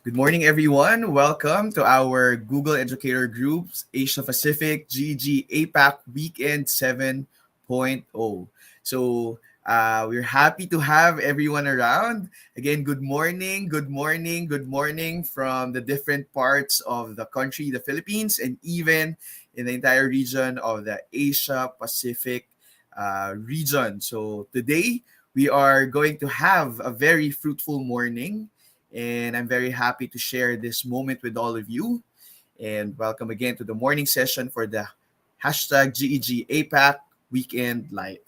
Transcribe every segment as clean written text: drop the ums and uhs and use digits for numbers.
Good morning, everyone. Welcome to our Google Educator Group's Asia-Pacific GEG APAC Weekend 7.0. We're happy to have everyone around. Again, good morning from the different parts of the country, the Philippines, and even in the entire region of the Asia-Pacific region. So today, we are going to have a very fruitful morning, and I'm very happy to share this moment with all of you. And welcome again to the morning session for the hashtag GEG APAC Weekend Live.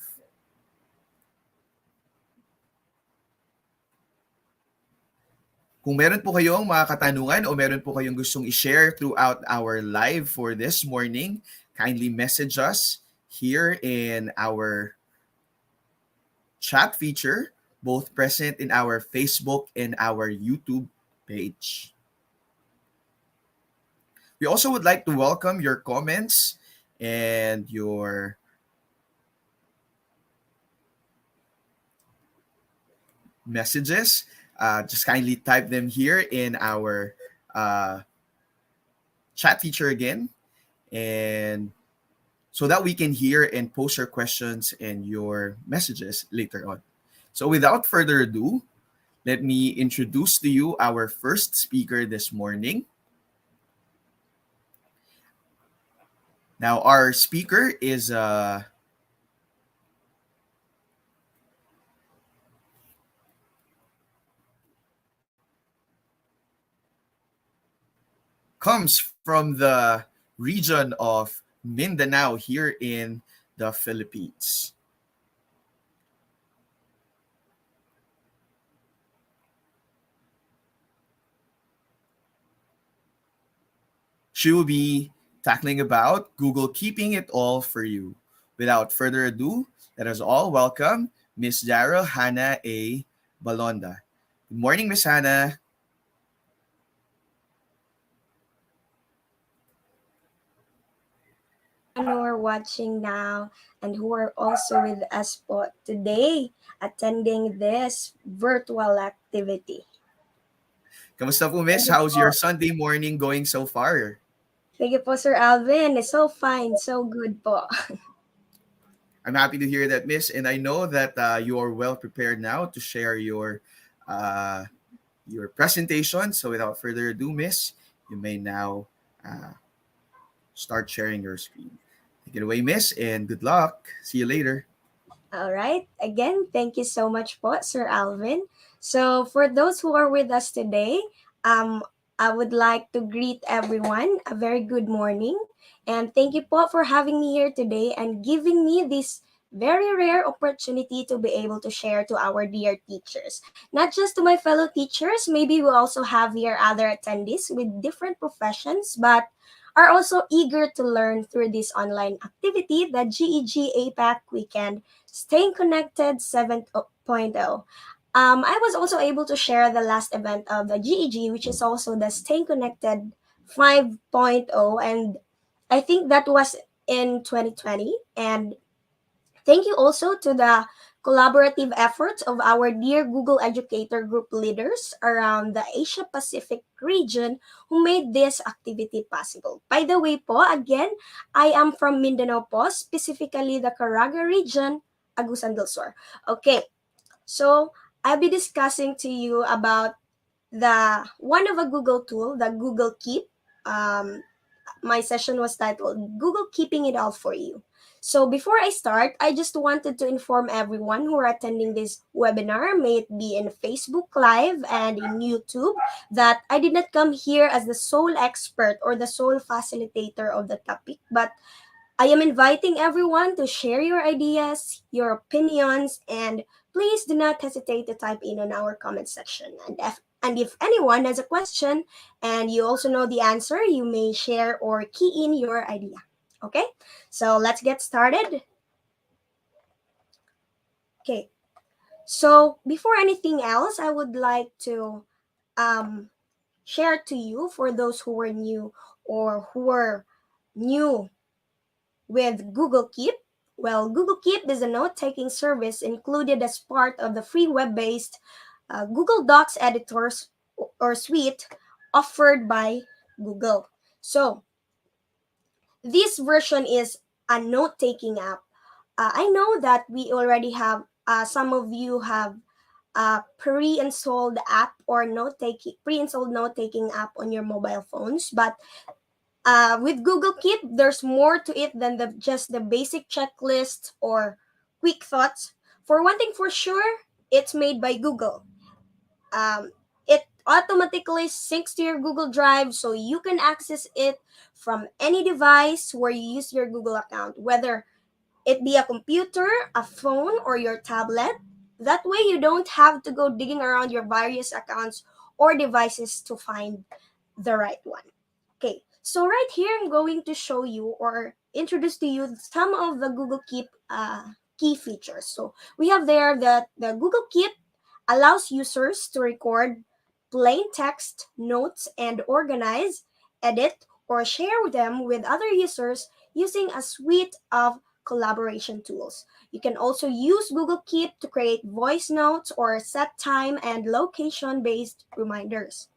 Kung meron po kayong mga katanungan o meron po kayong gustong i-share throughout our live for this morning, kindly message us here in our chat feature, both present in our Facebook and our YouTube page. We also would like to welcome your comments and your messages. Just kindly type them here in our chat feature again, and so that we can hear and post your questions and your messages later on. So without further ado, let me introduce to you our first speaker this morning. Now, our speaker is comes from the region of Mindanao here in the Philippines. She will be tackling about Google keeping it all for you. Without further ado, let us all welcome Miss Daryl Hannah A. Balonda. Good morning, Miss Hannah. Who are watching now and who are also with us po today attending this virtual activity. Kamusta po, Miss? How's your Sunday morning going so far? Thank you po, Sir Alvin. So fine, so good po. I'm happy to hear that, Miss, and I know that you are well prepared now to share uh, your presentation. So without further ado, Miss, you may now start sharing your screen. Take it away, Miss, and good luck. See you later. All right. Again, thank you so much po, Sir Alvin. So for those who are with us today, I would like to greet everyone a very good morning. And thank you po for having me here today and giving me this very rare opportunity to be able to share to our dear teachers. Not just to my fellow teachers, maybe we also have here other attendees with different professions, but are also eager to learn through this online activity, the GEG APAC Weekend Staying Connected 7.0. I was also able to share the last event of the GEG, which is also the Staying Connected 5.0, and I think that was in 2020. And thank you also to the collaborative efforts of our dear Google Educator Group leaders around the Asia Pacific region who made this activity possible. By the way po, again, I am from Mindanao po, specifically the Caraga region, Agusan del Sur. Okay, so I'll be discussing to you about the one of a Google tool, the Google Keep. My session was titled Google Keeping It All for You. So before I start, I just wanted to inform everyone who are attending this webinar, may it be in Facebook Live and in YouTube, that I did not come here as the sole expert or the sole facilitator of the topic, but I am inviting everyone to share your ideas, your opinions, and please do not hesitate to type in on our comment section. And if anyone has a question and you also know the answer, you may share or key in your idea. Okay, so let's get started. Okay, so before anything else, I would like to um, share to you for those who are new or who are new with Google Keep. Well, Google Keep is a note-taking service included as part of the free web-based Google Docs editors or suite offered by Google. So this version is a note-taking app. I know that we already have, some of you have pre-installed app or note-taking, pre-installed note-taking app on your mobile phones, but with Google Keep, there's more to it than just the basic checklist or quick thoughts. For one thing for sure, it's made by Google. It automatically syncs to your Google Drive so you can access it from any device where you use your Google account, whether it be a computer, a phone, or your tablet. That way, you don't have to go digging around your various accounts or devices to find the right one. Okay, so right here, I'm going to show you or introduce to you some of the Google Keep key features. So we have there that the Google Keep allows users to record plain text, notes, and organize, edit, or share them with other users using a suite of collaboration tools. You can also use Google Keep to create voice notes or set time and location based reminders.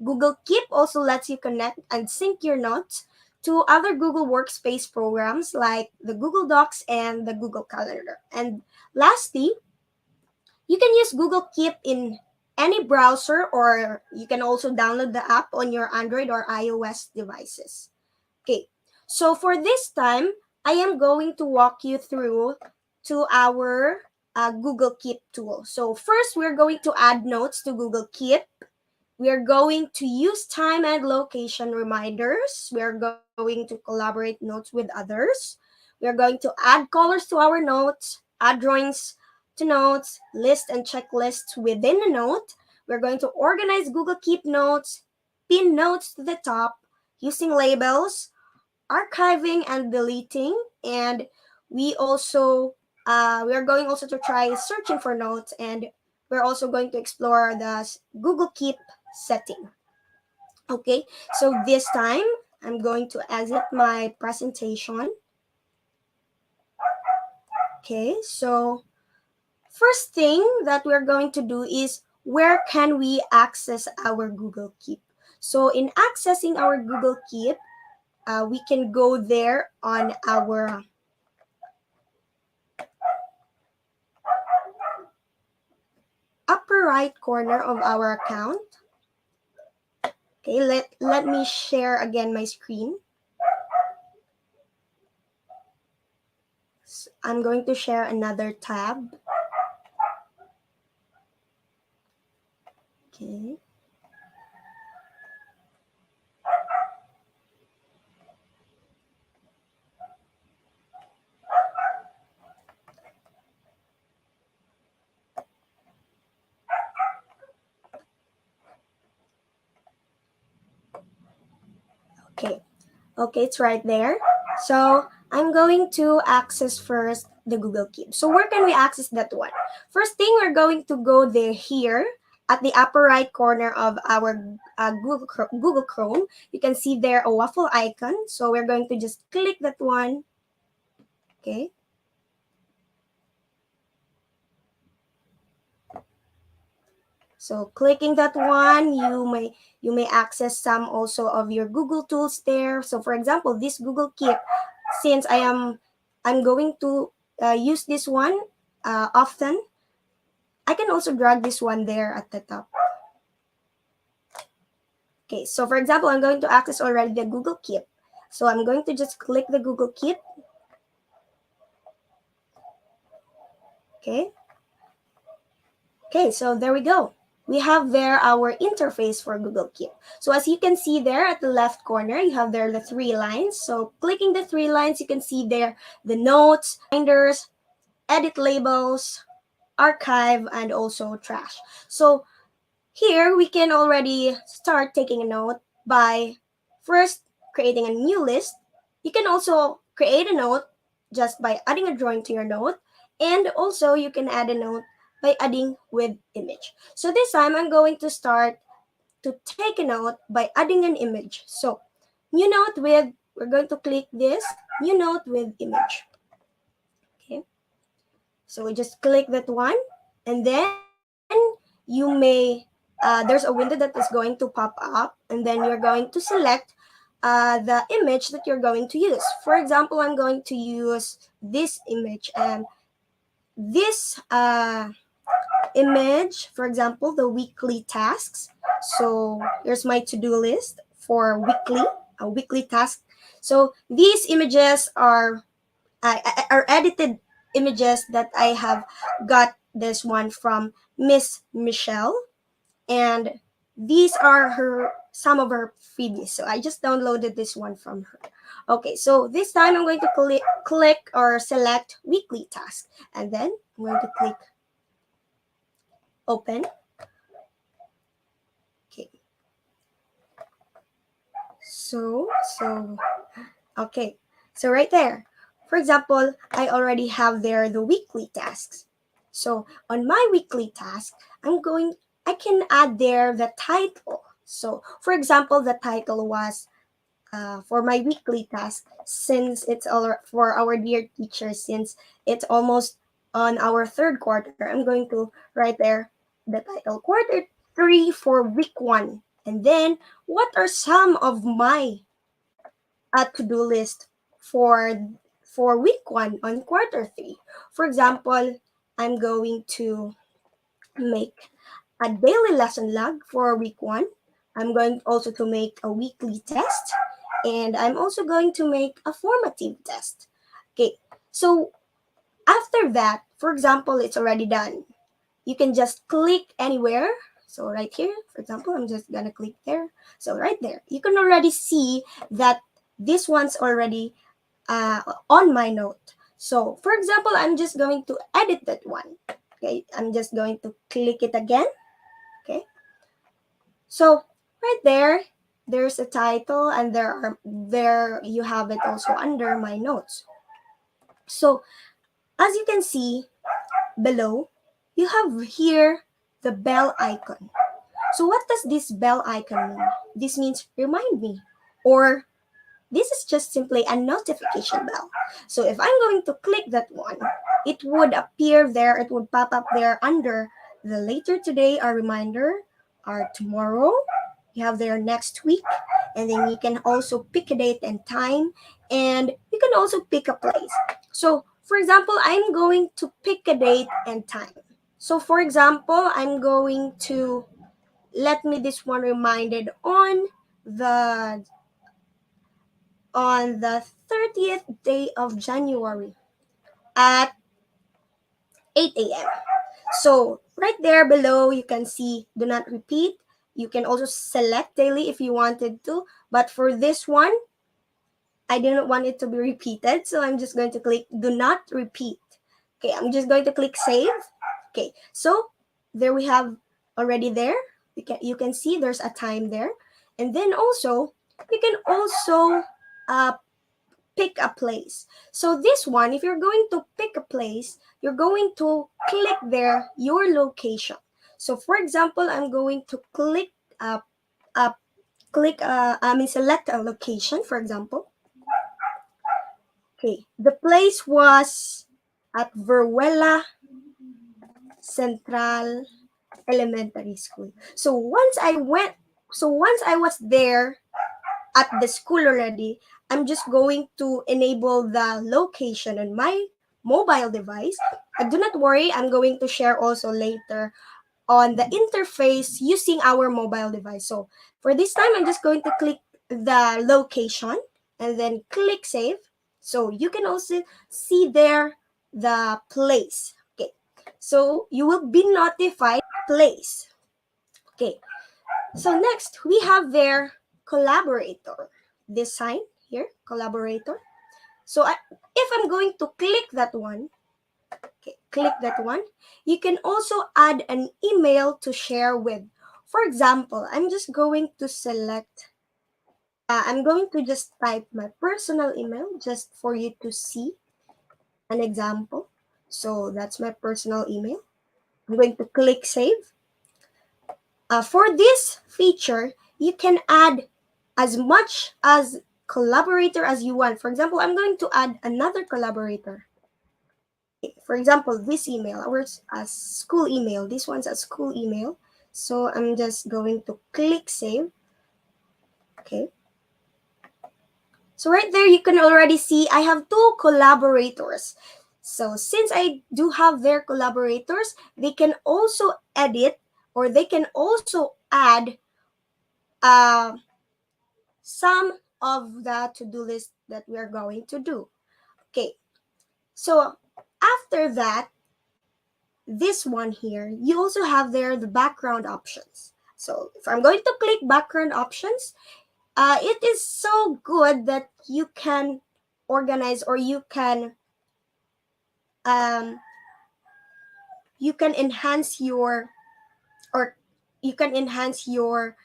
Google Keep also lets you connect and sync your notes to other Google Workspace programs like the Google Docs and the Google Calendar. And lastly, you can use Google Keep in any browser, or you can also download the app on your Android or iOS devices. Okay, so for this time, I am going to walk you through to our Google Keep tool. So first, we're going to add notes to Google Keep. We are going to use time and location reminders. We are going to collaborate notes with others. We are going to add colors to our notes, add drawings to notes, list and checklists within a note. We're going to organize Google Keep notes, pin notes to the top using labels, archiving and deleting, and we are going also to try searching for notes, and we're also going to explore the Google Keep setting. Okay, so this time I'm going to exit my presentation. Okay, so first thing that we're going to do is where can we access our Google Keep? So in accessing our Google Keep, we can go there on our upper right corner of our account. Okay, let me share again my screen. So I'm going to share another tab. Okay. Okay. Okay, it's right there. So I'm going to access first the Google Keep. So where can we access that one? First thing, we're going to go there here at the upper right corner of our Google Chrome. You can see there a waffle icon. So we're going to just click that one. Okay. So clicking that one, you may access some also of your Google tools there. So for example, this Google Keep, since I'm going to use this one often, I can also drag this one there at the top. Okay, so for example, I'm going to access already the Google Keep. So I'm going to just click the Google Keep. Okay. Okay, so there we go. We have there our interface for Google Keep. So as you can see there at the left corner, you have there the three lines. So clicking the three lines, you can see there the notes, binders, edit labels, archive, and also trash. So here we can already start taking a note by first creating a new list. You can also create a note just by adding a drawing to your note, and also you can add a note by adding with image. So this time I'm going to start to take a note by adding an image. So new note with, we're going to click this, new note with image. Okay. So we just click that one, and then you may there's a window that is going to pop up, and then you're going to select the image that you're going to use. For example, I'm going to use this image, and this image, for example, the weekly tasks. So here's my to-do list for weekly, a weekly task. So these images are edited images that I have got this one from Miss Michelle, and these are her some of her freebies. So I just downloaded this one from her. Okay, so this time I'm going to click or select weekly task, and then I'm going to click open. Okay, so okay, so right there, for example, I already have there the weekly tasks. So on my weekly task, I can add there the title. So for example, the title was for my weekly task, since it's all for our dear teachers, since it's almost on our third quarter, I'm going to write there the title quarter 3 for week 1. And then what are some of my to-do list for week 1 on quarter 3? For example, I'm going to make a daily lesson log for week 1. I'm going also to make a weekly test, and I'm also going to make a formative test. Okay, so after that, for example, it's already done. You can just click anywhere. So right here, for example, I'm just gonna click there. So right there, you can already see that this one's already on my note. So for example, I'm just going to edit that one. Okay, I'm just going to click it again. Okay, so right there, there's a title, and there you have it also under my notes. So as you can see below, you have here the bell icon. So what does this bell icon mean? This means remind me, or this is just simply a notification bell. So if I'm going to click that one, it would appear there, it would pop up there under the later today, our reminder, our tomorrow, you have there next week, and then you can also pick a date and time, and you can also pick a place. So for example, I'm going to pick a date and time. So for example, I'm going to let me this one reminded the on the 30th day of January at 8 a.m. So right there below, you can see do not repeat. You can also select daily if you wanted to. But for this one, I didn't want it to be repeated. So I'm just going to click do not repeat. Okay, I'm just going to click save. Okay, so there we have already there. You can see there's a time there. And then also, you can also uh, pick a place. So this one, if you're going to pick a place, you're going to click there your location. So for example, I'm going to uh, select a location, for example. Okay, the place was at Veruela Central Elementary School. So once I was there at the school already, I'm just going to enable the location on my mobile device. Do not worry, I'm going to share also later on the interface using our mobile device. So for this time, I'm just going to click the location and then click save. So you can also see there the place. Okay, so you will be notified place. Okay, so next we have their collaborator. This sign here, collaborator. So if I'm going to click that one, okay, click that one, you can also add an email to share with. For example, I'm just going to select, I'm going to just type my personal email just for you to see an example. So that's my personal email. I'm going to click save. For this feature, you can add as much as collaborator as you want. For example, I'm going to add another collaborator. For example, this email, ours a school email. This one's a school email. So I'm just going to click save. Okay. So right there, you can already see I have two collaborators. So since I do have their collaborators, they can also edit or they can also add uh, some of the to-do list that we are going to do. Okay, so after that, this one here, you also have there the background options. So if I'm going to click background options, it is so good that you can organize or um, you can enhance your or you can enhance your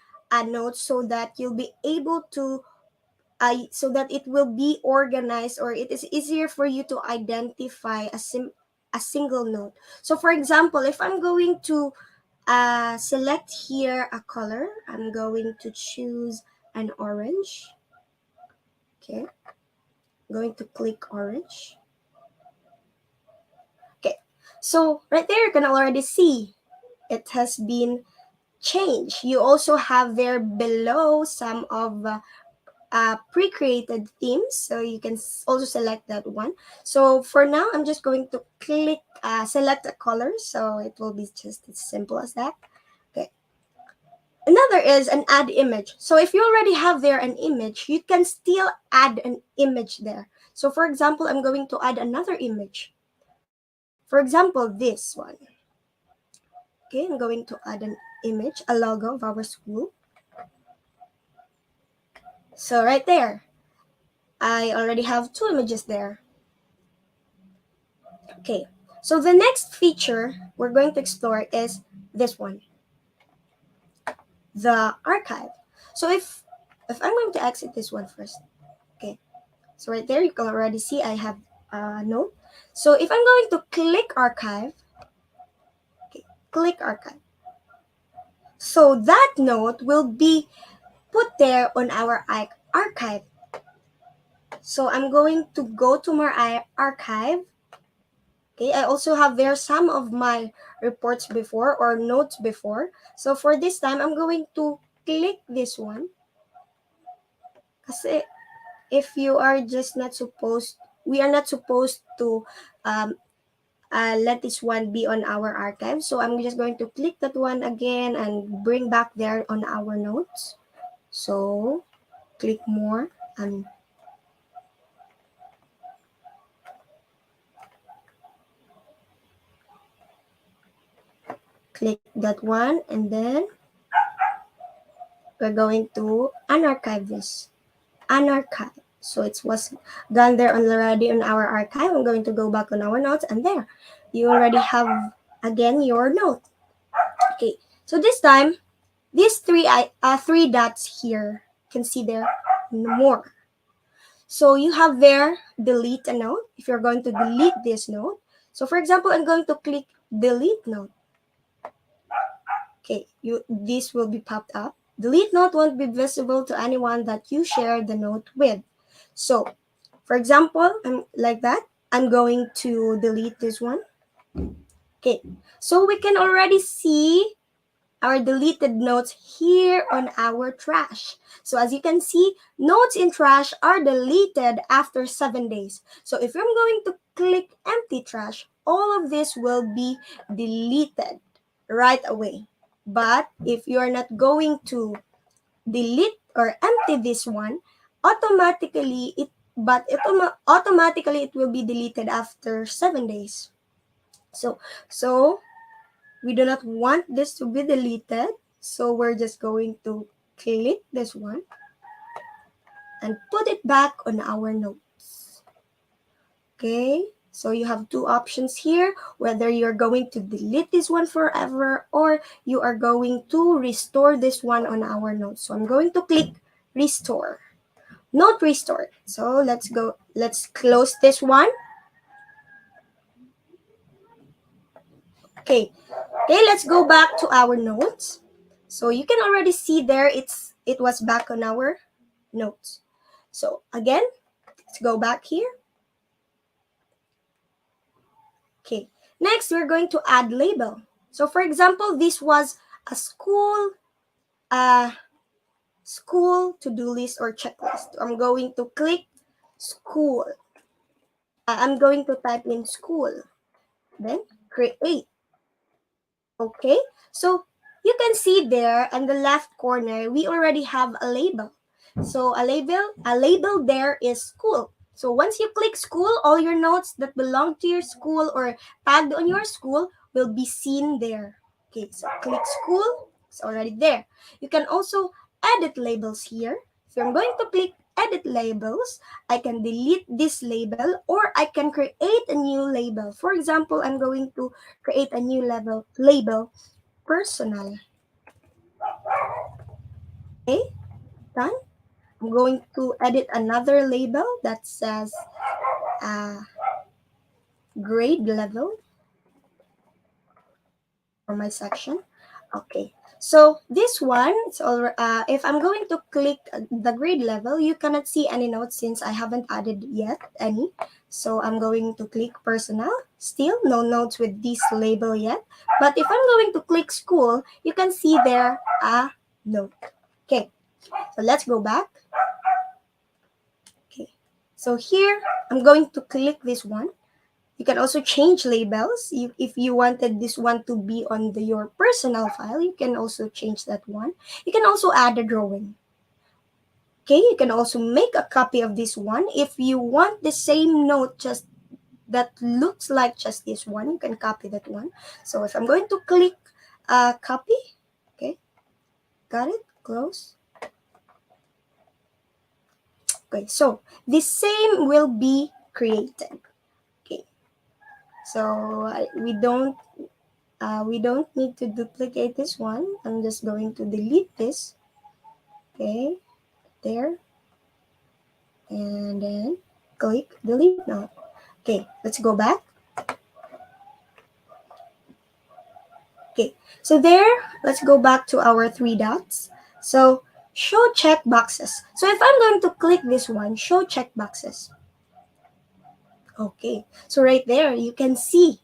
notes so that you'll be able to so that it will be organized or it is easier for you to identify a single note. So for example, if I'm going to select here a color, I'm going to choose an orange. Okay, I'm going to click orange. Okay, so right there you can already see it has been changed. You also have there below some of pre-created themes, so you can also select that one. So for now, I'm just going to click select a color, so it will be just as simple as that. Okay. Another is an add image. So if you already have there an image, you can still add an image there. So for example, I'm going to add another image. For example, this one. Okay, I'm going to add an image, a logo of our school. So right there, I already have two images there. Okay, so the next feature we're going to explore is this one, the archive. So if I'm going to exit this one first, okay, so right there you can already see I have a note. So if I'm going to click archive, okay, click archive. So that note will be put there on our archive. So I'm going to go to my archive. Okay, I also have there some of my reports before or notes before. So for this time, I'm going to click this one. Kasi if you are just not supposed, we are not supposed to let this one be on our archive. So I'm just going to click that one again and bring back there on our notes. So click more and click that one, and then we're going to unarchive this. Unarchive. So it was done there already on our archive. I'm going to go back on our notes, and there you already have again your note. Okay, so this time these three dots here, you can see there more. So you have there delete a note if you're going to delete this note. So for example, I'm going to click delete note. Okay, this will be popped up. Delete note won't be visible to anyone that you share the note with. So for example, I'm like that. I'm going to delete this one. Okay, so we can already see our deleted notes here on our trash. So as you can see, notes in trash are deleted after 7 days. So if I'm going to click empty trash, all of this will be deleted right away. But if you're not going to delete or empty this one, automatically it will be deleted after 7 days. So we do not want this to be deleted, so we're just going to click this one and put it back on our notes. Okay, so you have two options here, whether you're going to delete this one forever or you are going to restore this one on our notes. So I'm going to click restore. Note restored. So let's close this one. Okay, let's go back to our notes. So you can already see there it was back on our notes. So again, let's go back here. Okay, next we're going to add label. So for example, this was a uh, school to-do list or checklist. I'm going to click school. I'm going to type in school. Then create. Okay, so you can see there in the left corner, we already have a label. So a label there is school. So once you click school, all your notes that belong to your school or tagged on your school will be seen there. Okay, so click school, it's already there. You can also edit labels here. So I'm going to click edit labels. I can delete this label or I can create a new label. For example, I'm going to create a new label personal. Okay, done. I'm going to edit another label that says uh, grade level for my section. Okay, so this one, if I'm going to click the grade level, you cannot see any notes since I haven't added yet any. So I'm going to click personal. Still no notes with this label yet. But if I'm going to click school, you can see there a note. Okay, so let's go back. Okay, so here I'm going to click this one. You can also change labels. If you wanted this one to be on your personal file, you can also change that one. You can also add a drawing. Okay, you can also make a copy of this one. If you want the same note just that looks like just this one, you can copy that one. So if I'm going to click copy, okay, got it, close. Okay, so the same will be created. Okay, so we don't need to duplicate this one. I'm just going to delete this. Okay, there. And then click delete now. Okay, let's go back. Okay, so there, let's go back to our three dots. So show check boxes. So if I'm going to click this one, show check boxes. Okay, so right there, you can see.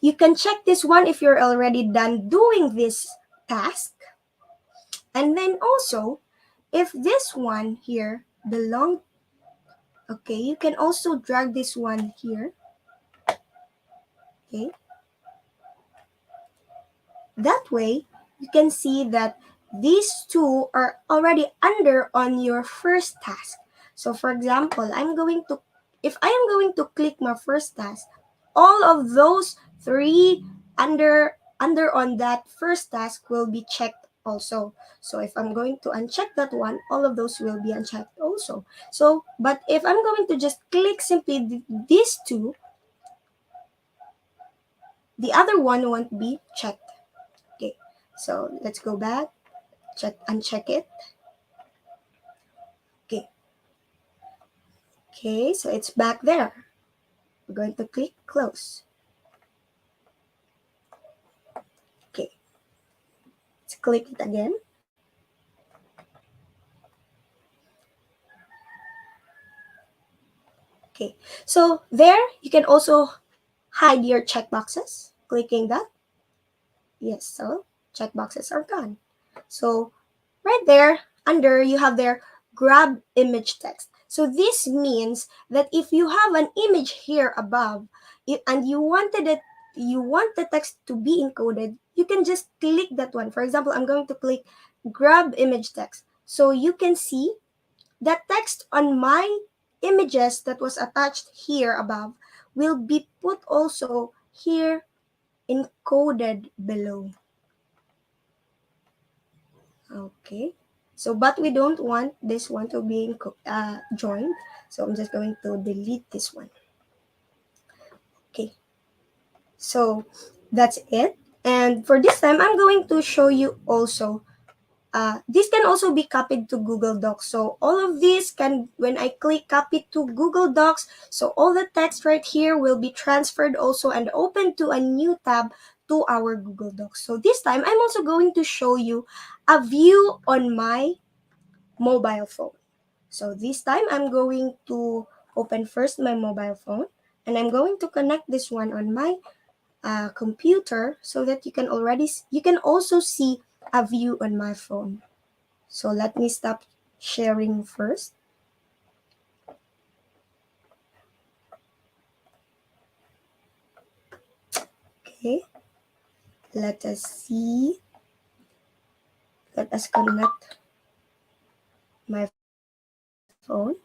You can check this one if you're already done doing this task. And then also, if this one here belong, okay, you can also drag this one here. Okay, that way you can see that these two are already under on your first task. So for example, if I am going to click my first task, all of those three under on that first task will be checked also. So if I'm going to uncheck that one, all of those will be unchecked also. So, but if I'm going to just click simply these two, the other one won't be checked. Okay, so let's go back, uncheck it. Okay, okay, so it's back there. We're going to click close. Okay, let's click it again. Okay, so there you can also hide your checkboxes. Clicking that. Yes, so checkboxes are gone. So right there, under you have there grab image text. So this means that if you have an image here above and you want the text to be encoded, you can just click that one. For example, I'm going to click grab image text. So you can see that text on my images that was attached here above will be put also here encoded below. Okay, so but we don't want this one to be joined, so I'm just going to delete this one. Okay, so that's it. And for this time, I'm going to show you also this can also be copied to Google Docs. So all of this can, when I click copy to Google Docs, so all the text right here will be transferred also and open to a new tab to our Google Docs. So this time, I'm also going to show you a view on my mobile phone. So this time, I'm going to open first my mobile phone and I'm going to connect this one on my computer so that you can also see a view on my phone. So let me stop sharing first. Okay, let us see. Let us connect my phone.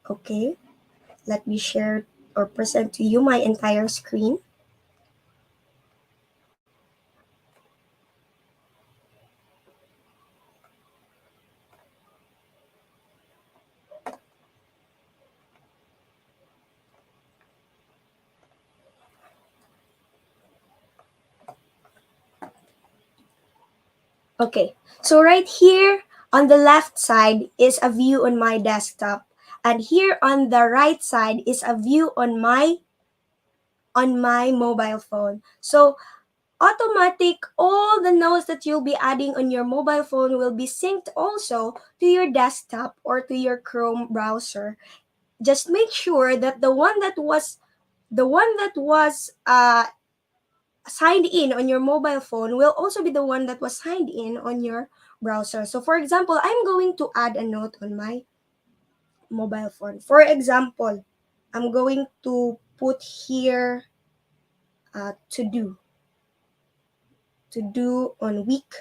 Okay, let me share or present to you my entire screen. Okay, so right here on the left side is a view on my desktop, and here on the right side is a view on my mobile phone. So automatic, all the notes that you'll be adding on your mobile phone will be synced also to your desktop or to your Chrome browser. Just make sure that the one that was signed in on your mobile phone will also be the one that was signed in on your browser. So for example, I'm going to add a note on my mobile phone. For example, I'm going to put here to do on week.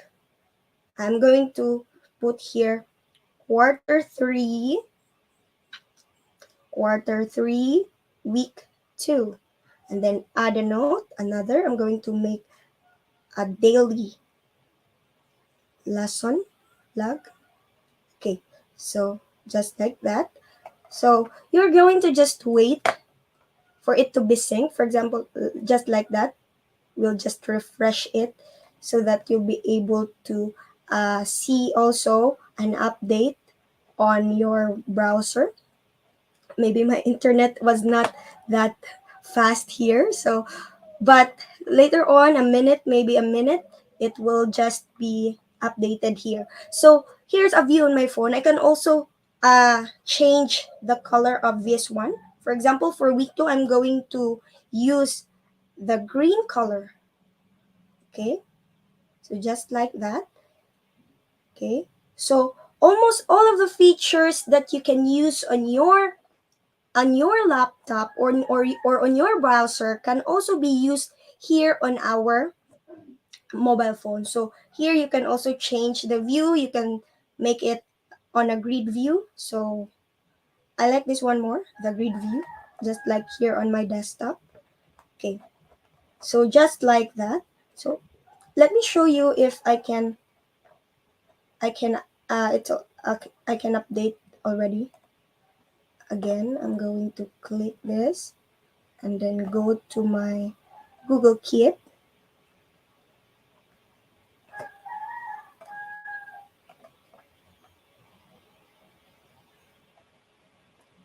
I'm going to put here quarter 3, week 2. And then add a note, another. I'm going to make a daily lesson log. Okay, so just like that. So you're going to just wait for it to be synced. For example, just like that. We'll just refresh it so that you'll be able to see also an update on your browser. Maybe my internet was not that fast here, so but later on, maybe a minute, it will just be updated here. So here's a view on my phone. I can also change the color of this one. For example, for week 2, I'm going to use the green color. Okay, so just like that. Okay, so almost all of the features that you can use on your laptop or on your browser can also be used here on our mobile phone. So here you can also change the view. You can make it on a grid view. So I like this one more, the grid view, just like here on my desktop. Okay, so just like that. So let me show you if I can I can update already. Again, I'm going to click this and then go to my Google Keep.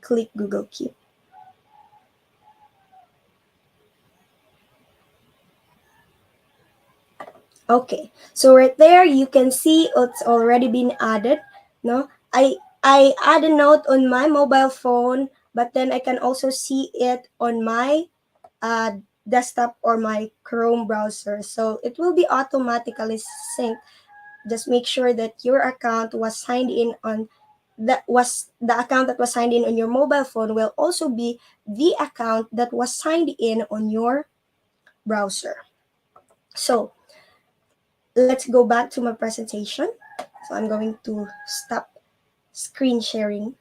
Click Google Keep. Okay, so right there you can see it's already been added. No, I add a note on my mobile phone, but then I can also see it on my desktop or my Chrome browser. So it will be automatically synced. Just make sure that your account was signed in on the account that was signed in on your mobile phone will also be the account that was signed in on your browser. So let's go back to my presentation. So I'm going to stop screen sharing.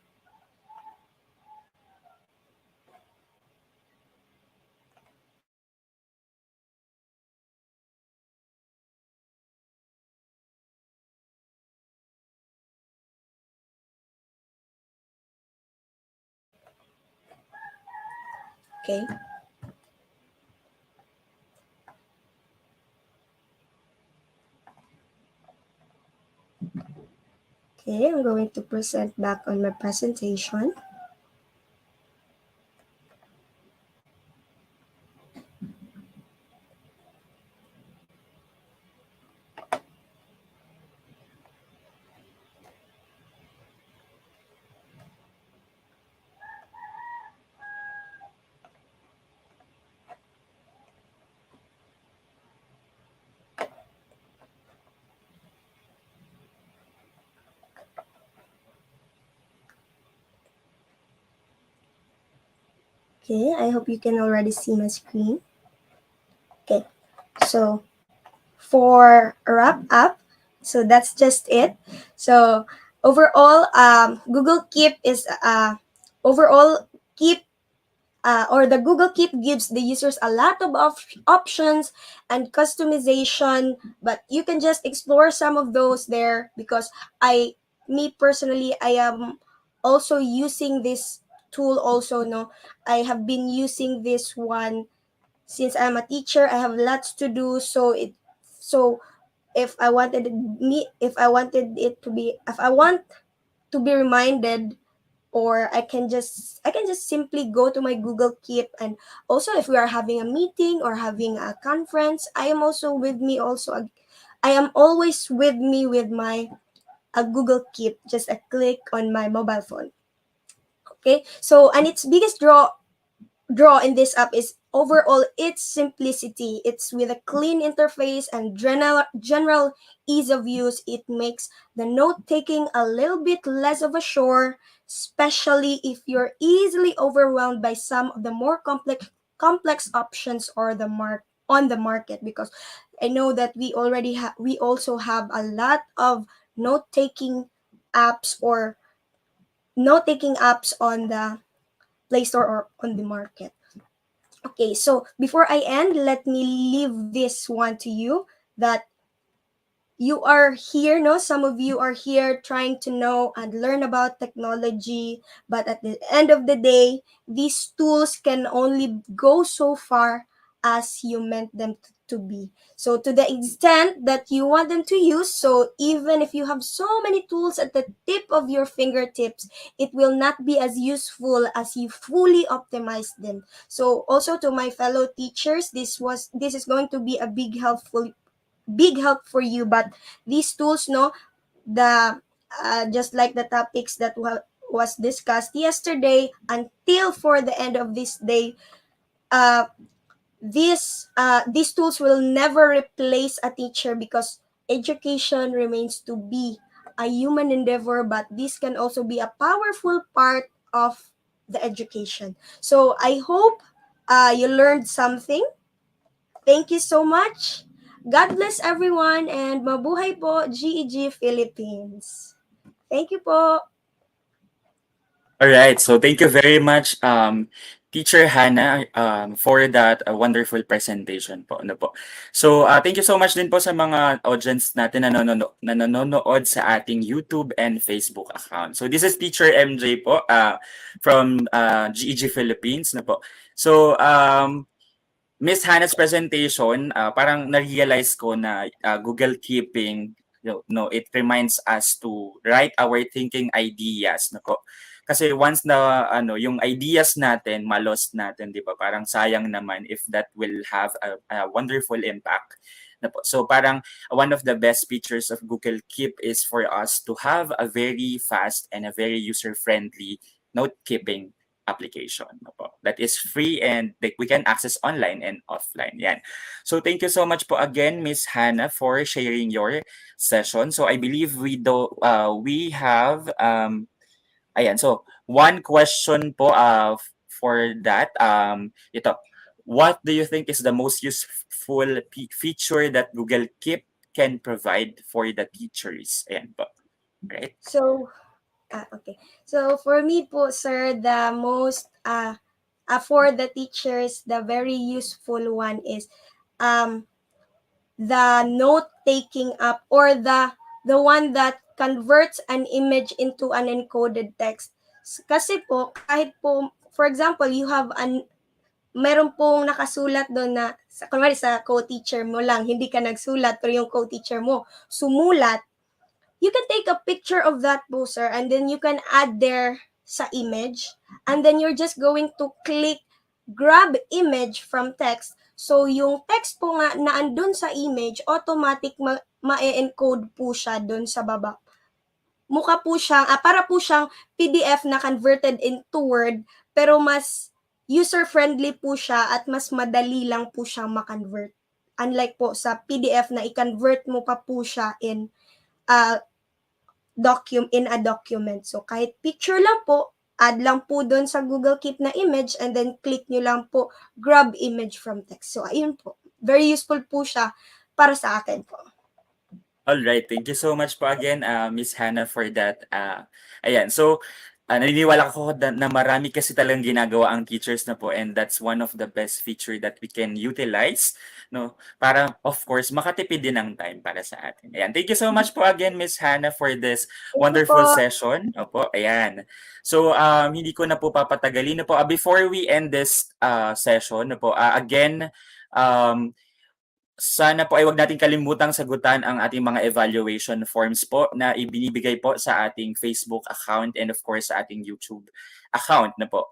Okay. Okay, I'm going to present back on my presentation. Okay, I hope you can already see my screen. Okay, so for a wrap up, so that's just it. So overall, Google Keep is overall Keep or the Google Keep gives the users a lot of options and customization, but you can just explore some of those there because me personally, I am also using this tool also, no. I have been using this one since I'm a teacher. I have lots to do, so if I wanted if I wanted it to be, if I want to be reminded, or I can just simply go to my Google Keep. And also if we are having a meeting or having a conference, I am also with me also I am always with me with my Google Keep, just a click on my mobile phone. Okay, so and its biggest draw in this app is overall its simplicity. It's with a clean interface and general ease of use. It makes the note taking a little bit less of a chore, especially if you're easily overwhelmed by some of the more complex options or the on the market. Because I know that we also have a lot of note taking apps or note taking apps on the Play Store or on the market. Okay, so before I end, let me leave this one to you, that you are here, no? Some of you are here trying to know and learn about technology, but at the end of the day, these tools can only go so far as you meant them to be. So to the extent that you want them to use, so even if you have so many tools at the tip of your fingertips, it will not be as useful as you fully optimize them. So also to my fellow teachers, this is going to be a big help for you. But these tools, no, the just like the topics that was discussed yesterday, until for the end of this day, uh, these tools will never replace a teacher, because education remains to be a human endeavor, but this can also be a powerful part of the education. So I hope you learned something. Thank you so much. God bless everyone, and mabuhay po GEG Philippines. Thank you po. All right. So thank you very much, Teacher Hannah, for that wonderful presentation po. Ano po. So thank you so much din po sa mga audience natin na nanonood sa ating YouTube and Facebook account. So this is Teacher MJ po from GEG Philippines. Na po. So Miss Hannah's presentation, parang na-realize ko na Google Keeping, it reminds us to write our thinking ideas, no po. Kasi once na yung ideas natin, ma-lost natin, 'di ba? Parang sayang naman if that will have a wonderful impact. Na po. So parang one of the best features of Google Keep is for us to have a very fast and a very user-friendly note-keeping application no po, that is free and that we can access online and offline. Yan. So thank you so much po again, Miss Hannah, for sharing your session. So I believe we have ayan. So one question po for that ito. What do you think is the most useful feature that Google Keep can provide for the teachers? Ayan po. Right? So, okay. So for me po, sir, the most for the teachers, the very useful one is um the note taking app, or the one that converts an image into an encoded text. Kasi po, kahit po, for example, you have meron pong nakasulat doon na, kunwari sa co-teacher mo lang, hindi ka nagsulat, pero yung co-teacher mo sumulat, you can take a picture of that poster, and then you can add there sa image, and then you're just going to click grab image from text. So yung text po nga na andun sa image, automatic ma-encode po siya dun sa baba. Mukha po siyang, para po siyang PDF na converted into Word, pero mas user-friendly po siya at mas madali lang po siyang ma-convert. Unlike po sa PDF na i-convert mo pa po siya in a document. So kahit picture lang po, add lang po doon sa Google Keep na image and then click nyo lang po grab image from text. So, ayun po. Very useful po siya para sa akin po. All right, thank you so much po again, Miss Hannah, for that. Ayan, so naniniwala ako na marami kasi talagang ginagawa ang teachers na po, and that's one of the best feature that we can utilize, no? Para, of course, makatipid din ng time para sa atin. Ayan, thank you so much po again, Miss Hannah, for this Thank you po. wonderful session. Opo, ayan. So, hindi ko na po papatagalin na po. Before we end this session, na po, again, um, sana po ay wag nating kalimutang sagutan ang ating mga evaluation forms po na ibinibigay po sa ating Facebook account and of course sa ating YouTube account na po.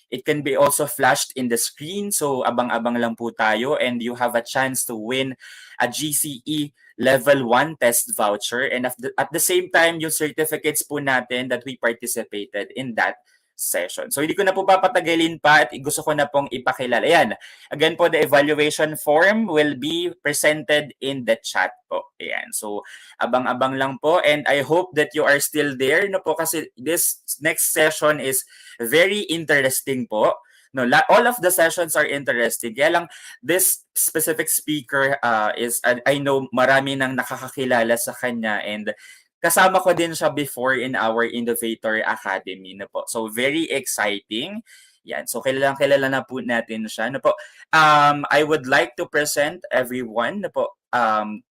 It can be also flashed in the screen, so abang-abang lang po tayo, and you have a chance to win a GCE Level 1 test voucher, and at the same time yung certificates po natin that we participated in that session. So hindi ko na po papatagalin pa at gusto ko na pong ipakilala. Ayan, again po, the evaluation form will be presented in the chat po. Ayan. So, abang-abang lang po, and I hope that you are still there, no po, kasi this next session is very interesting po. No, all of the sessions are interesting. Kaya lang, this specific speaker is, I know marami nang nakakakilala sa kanya, and kasama ko din siya before in our Innovator Academy na po. So, very exciting. Yan. So, kilala na po natin siya. Na po. I would like to present everyone na po.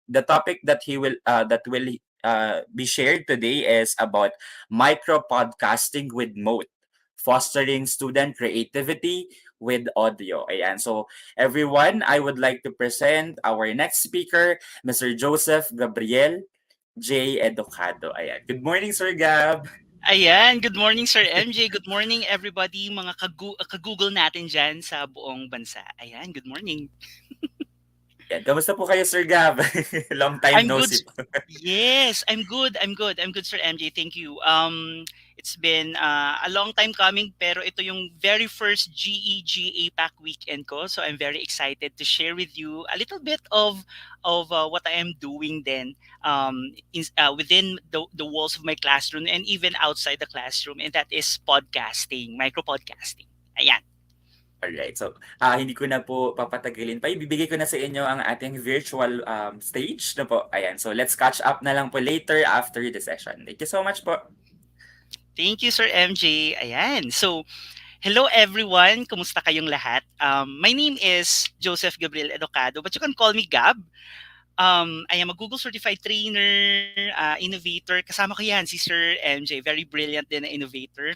The topic that will be shared today is about micro podcasting with Moat, fostering student creativity with audio. Ayan. So, everyone, I would like to present our next speaker, Mr. Joseph Gabriel J. Educado. Ayan. Good morning, Sir Gab. Ayan, good morning Sir MJ. Good morning everybody, mga ka-Google natin dyan sa buong bansa. Ayan, good morning. Ayan. Kamusta po kayo, Sir Gab? Long time I'm no good. see. Yes, I'm good. I'm good Sir MJ. Thank you. It's been a long time coming, pero ito yung very first GEG APAC weekend ko. So I'm very excited to share with you a little bit of what I am doing then within the walls of my classroom and even outside the classroom, and that is podcasting, micro podcasting. Ayan. Alright. So, hindi ko na po papatagalin pa. Ibibigay ko na sa inyo ang ating virtual stage na po. Ayan. So, let's catch up na lang po later after the session. Thank you so much po. Thank you, Sir MJ. Ayan. So, hello everyone. Kumusta kayong lahat? My name is Joseph Gabriel Educado, but you can call me Gab. I am a Google certified trainer, innovator. Kasama ko yan si Sir MJ, very brilliant din na innovator.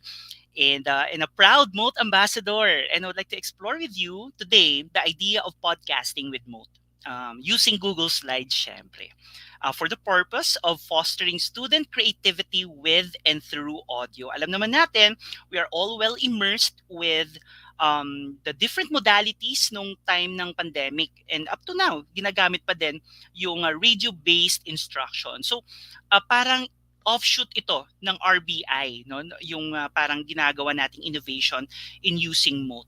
And a proud Moat ambassador. And I would like to explore with you today the idea of podcasting with Moat, using Google Slides, syempre, for the purpose of fostering student creativity with and through audio. Alam naman natin, we are all well immersed with the different modalities nung time ng pandemic. And up to now, ginagamit pa din yung radio-based instruction. So, parang offshoot ito ng RBI, no? Yung parang ginagawa nating innovation in using Moat.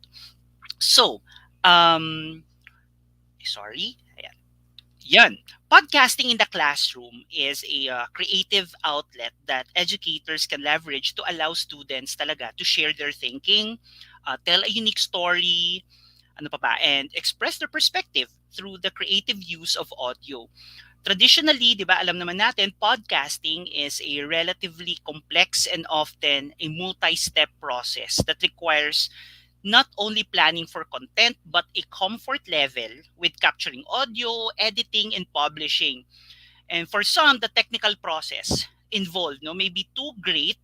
So, sorry. Ayan. Yan. Podcasting in the classroom is a creative outlet that educators can leverage to allow students talaga to share their thinking, tell a unique story, ano pa ba, and express their perspective through the creative use of audio. Traditionally, di ba, alam naman natin, podcasting is a relatively complex and often a multi-step process that requires not only planning for content but a comfort level with capturing audio, editing, and publishing. And for some, the technical process involved may be too great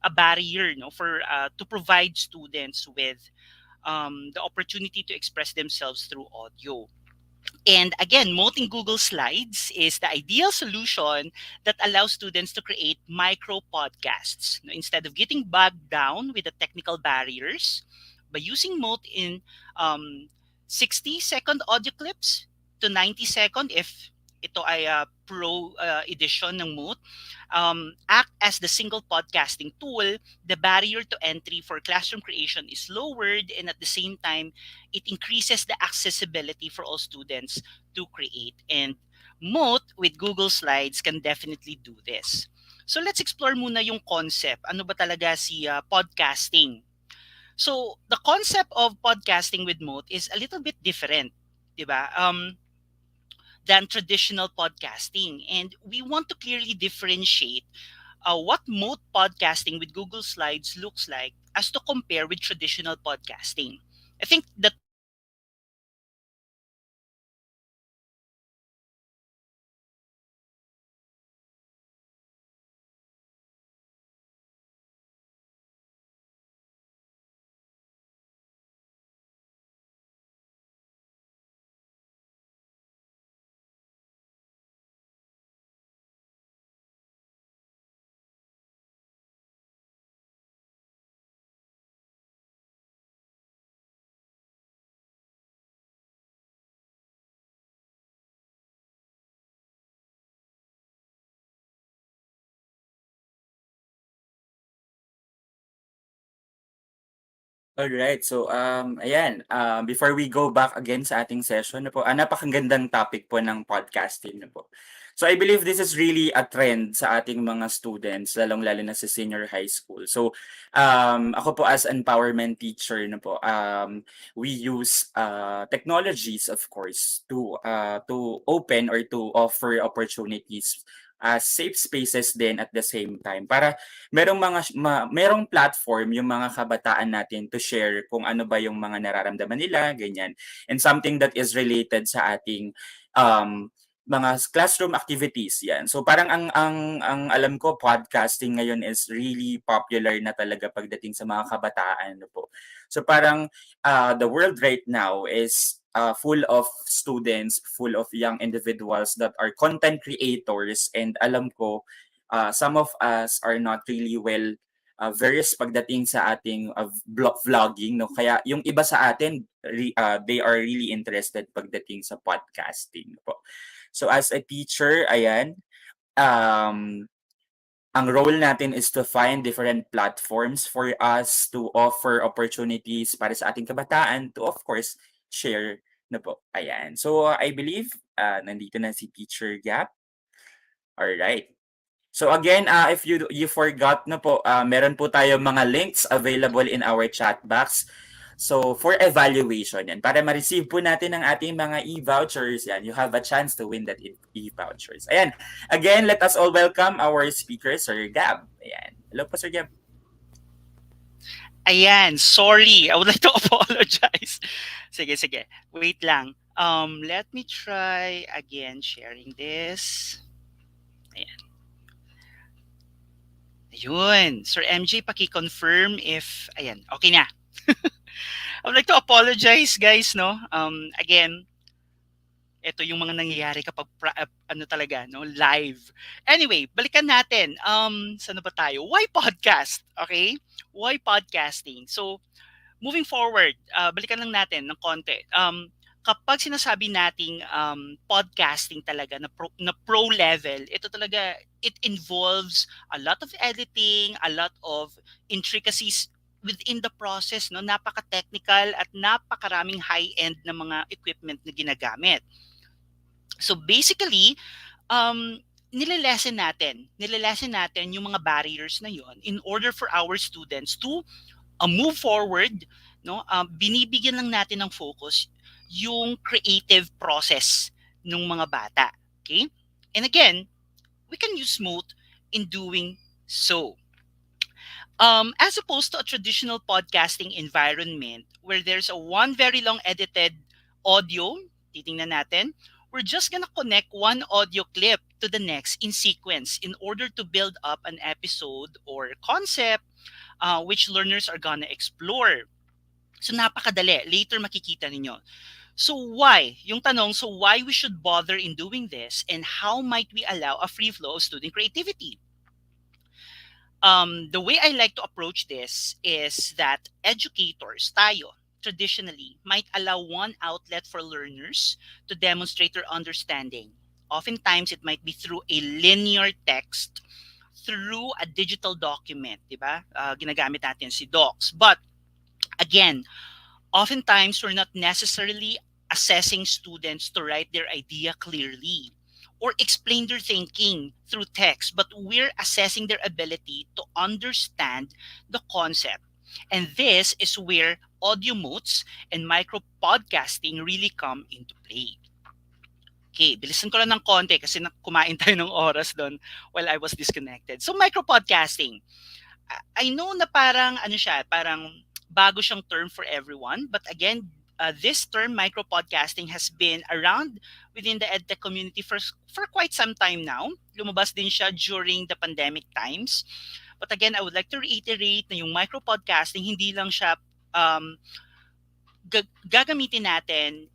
a barrier for to provide students with the opportunity to express themselves through audio. And again, Moting Google Slides is the ideal solution that allows students to create micro podcasts. Instead of getting bogged down with the technical barriers, by using Mote in 60-second audio clips to 90-second if ito ay pro edition ng Mote, act as the single podcasting tool, the barrier to entry for classroom creation is lowered, and at the same time, it increases the accessibility for all students to create. And Mote with Google Slides can definitely do this. So let's explore muna yung concept. Ano ba talaga si podcasting? So the concept of podcasting with Moat is a little bit different, 'di ba? Than traditional podcasting. And we want to clearly differentiate what Moat podcasting with Google Slides looks like as to compare with traditional podcasting. I think the Alright. So, ayan, before we go back again sa ating session, po, napakagandang topic po ng podcasting, po. So, I believe this is really a trend sa ating mga students, lalong-lalo na sa senior high school. So, ako po as empowerment teacher, po, we use technologies, of course, to open or to offer opportunities as safe spaces din at the same time para merong platform yung mga kabataan natin to share kung ano ba yung mga nararamdaman nila, ganyan. And something that is related sa ating mga classroom activities yan. So parang ang alam ko podcasting ngayon is really popular na talaga pagdating sa mga kabataan, no po. So parang the world right now is full of students, full of young individuals that are content creators, and alam ko some of us are not really well versed pagdating sa ating vlogging, no? Kaya yung iba sa atin they are really interested pagdating sa podcasting po. So as a teacher, ayan, ang role natin is to find different platforms for us to offer opportunities para sa ating kabataan to, of course, share na po. Ayan. So, I believe nandito na si Teacher Gap. Alright. So again, if you forgot na po, meron po tayo mga links available in our chat box. So for evaluation yan, para ma-receive po natin ang ating mga e-vouchers yan, you have a chance to win that e-vouchers. Ayan. Again, let us all welcome our speaker, Sir Gab. Ayan. Hello po, Sir Gab. Ayan, sorry. I would like to apologize. Sige, sige. Wait lang. Let me try again sharing this. Ayan. Ayun. Sir MJ, paki-confirm if, ayan, okay na. I would like to apologize, guys, no? Again, ito yung mga nangyayari kapag ano talaga, no, live. Anyway, balikan natin. Saan ba tayo? Why podcast? Okay? Why podcasting? So, moving forward, balikan lang natin ng konti. Kapag sinasabi nating podcasting talaga na pro level, ito talaga, it involves a lot of editing, a lot of intricacies within the process, no? Napaka-technical at napakaraming high-end na mga equipment na ginagamit. So basically, nililesen natin yung mga barriers na yon in order for our students to move forward, no? Binibigyan lang natin ng focus yung creative process ng mga bata. Okay? And again, we can use Moot in doing so. As opposed to a traditional podcasting environment where there's a one very long edited audio, titingnan natin, we're just gonna connect one audio clip to the next in sequence in order to build up an episode or concept which learners are gonna explore. So napakadali. Later makikita ninyo. So why? Yung tanong, so why we should bother in doing this and how might we allow a free flow of student creativity? The way I like to approach this is that educators, tayo, traditionally, might allow one outlet for learners to demonstrate their understanding. Oftentimes, it might be through a linear text, through a digital document, di ba? Ginagamit natin si docs. But again, oftentimes we're not necessarily assessing students to write their idea clearly. or explain their thinking through text, but we're assessing their ability to understand the concept. And this is where audio modes and micro podcasting really come into play. Okay, bilisan ko lang ng konti kasi kumain tayo ng oras doon while I was disconnected. So micro podcasting, I know na parang ano siya, parang bago siyang term for everyone. But again, this term micro podcasting has been around within the edtech community for quite some time now. Lumabas din siya during the pandemic times. But again, I would like to reiterate na yung micro podcasting hindi lang siya um, gagamitin natin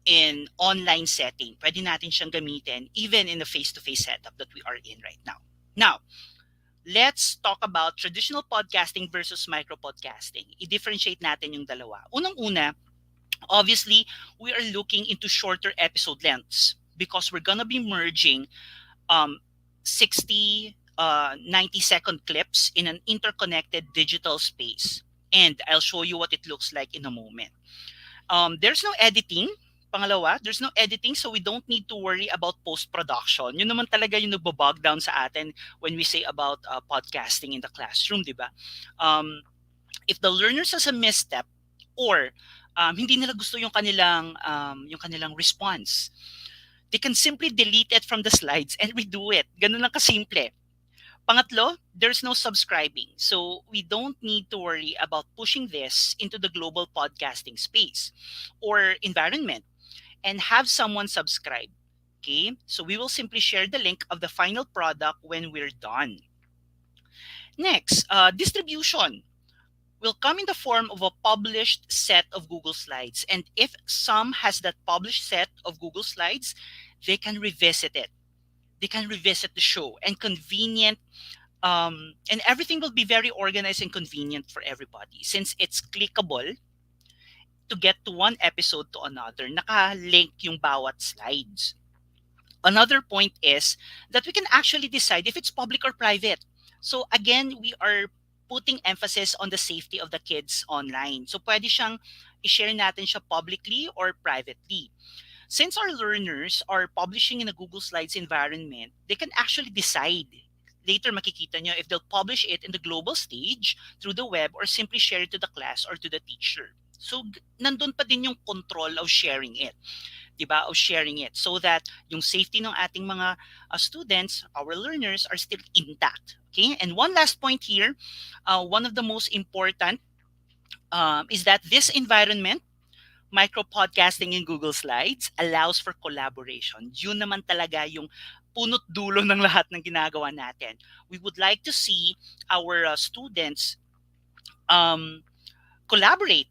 in online setting. Pwede natin siyang gamitin even in the face-to-face setup that we are in right now. Now, let's talk about traditional podcasting versus micro podcasting. I-differentiate natin yung dalawa. Unang-una, obviously, we are looking into shorter episode lengths because we're gonna be merging 60, 90-second clips in an interconnected digital space. And I'll show you what it looks like in a moment. There's no editing. Pangalawa, there's no editing, so we don't need to worry about post-production. Yun naman talaga yung nagbabog down sa atin when we say about podcasting in the classroom, di ba? If the learners has a misstep or hindi nila gusto yung kanilang response, they can simply delete it from the slides and redo it. Ganun lang kasimple. Pangatlo, there's no subscribing. So we don't need to worry about pushing this into the global podcasting space or environment and have someone subscribe. Okay? So we will simply share the link of the final product when we're done. Next, distribution will come in the form of a published set of Google Slides. And if some has that published set of Google Slides, they can revisit it. They can revisit the show and and everything will be very organized and convenient for everybody since it's clickable to get to one episode to another. Naka-link yung bawat slides. Another point is that we can actually decide if it's public or private. So again, we are putting emphasis on the safety of the kids online. So pwede siyang i-share natin siya publicly or privately. Since our learners are publishing in a Google Slides environment, they can actually decide. Later makikita nyo if they'll publish it in the global stage through the web or simply share it to the class or to the teacher. So nandun pa din yung control of sharing it. Diba? Of sharing it so that yung safety ng ating mga students, our learners, are still intact. Okay? And one last point here, one of the most important is that this environment, micro podcasting in Google Slides, allows for collaboration. Yun naman talaga yung punot dulo ng lahat ng ginagawa natin. We would like to see our students collaborate,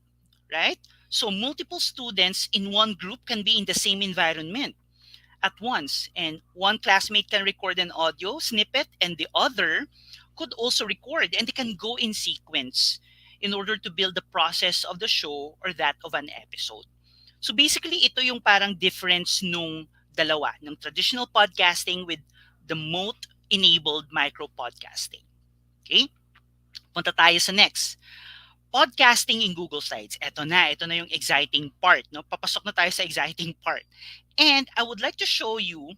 right? So multiple students in one group can be in the same environment at once, and one classmate can record an audio snippet and the other could also record, and they can go in sequence in order to build the process of the show or that of an episode. So basically, ito yung parang difference nung dalawa, ng traditional podcasting with the moat-enabled micro podcasting. Okay? Punta tayo sa next. Podcasting in Google Slides. Ito na yung exciting part. No? Papasok na tayo sa exciting part. And I would like to show you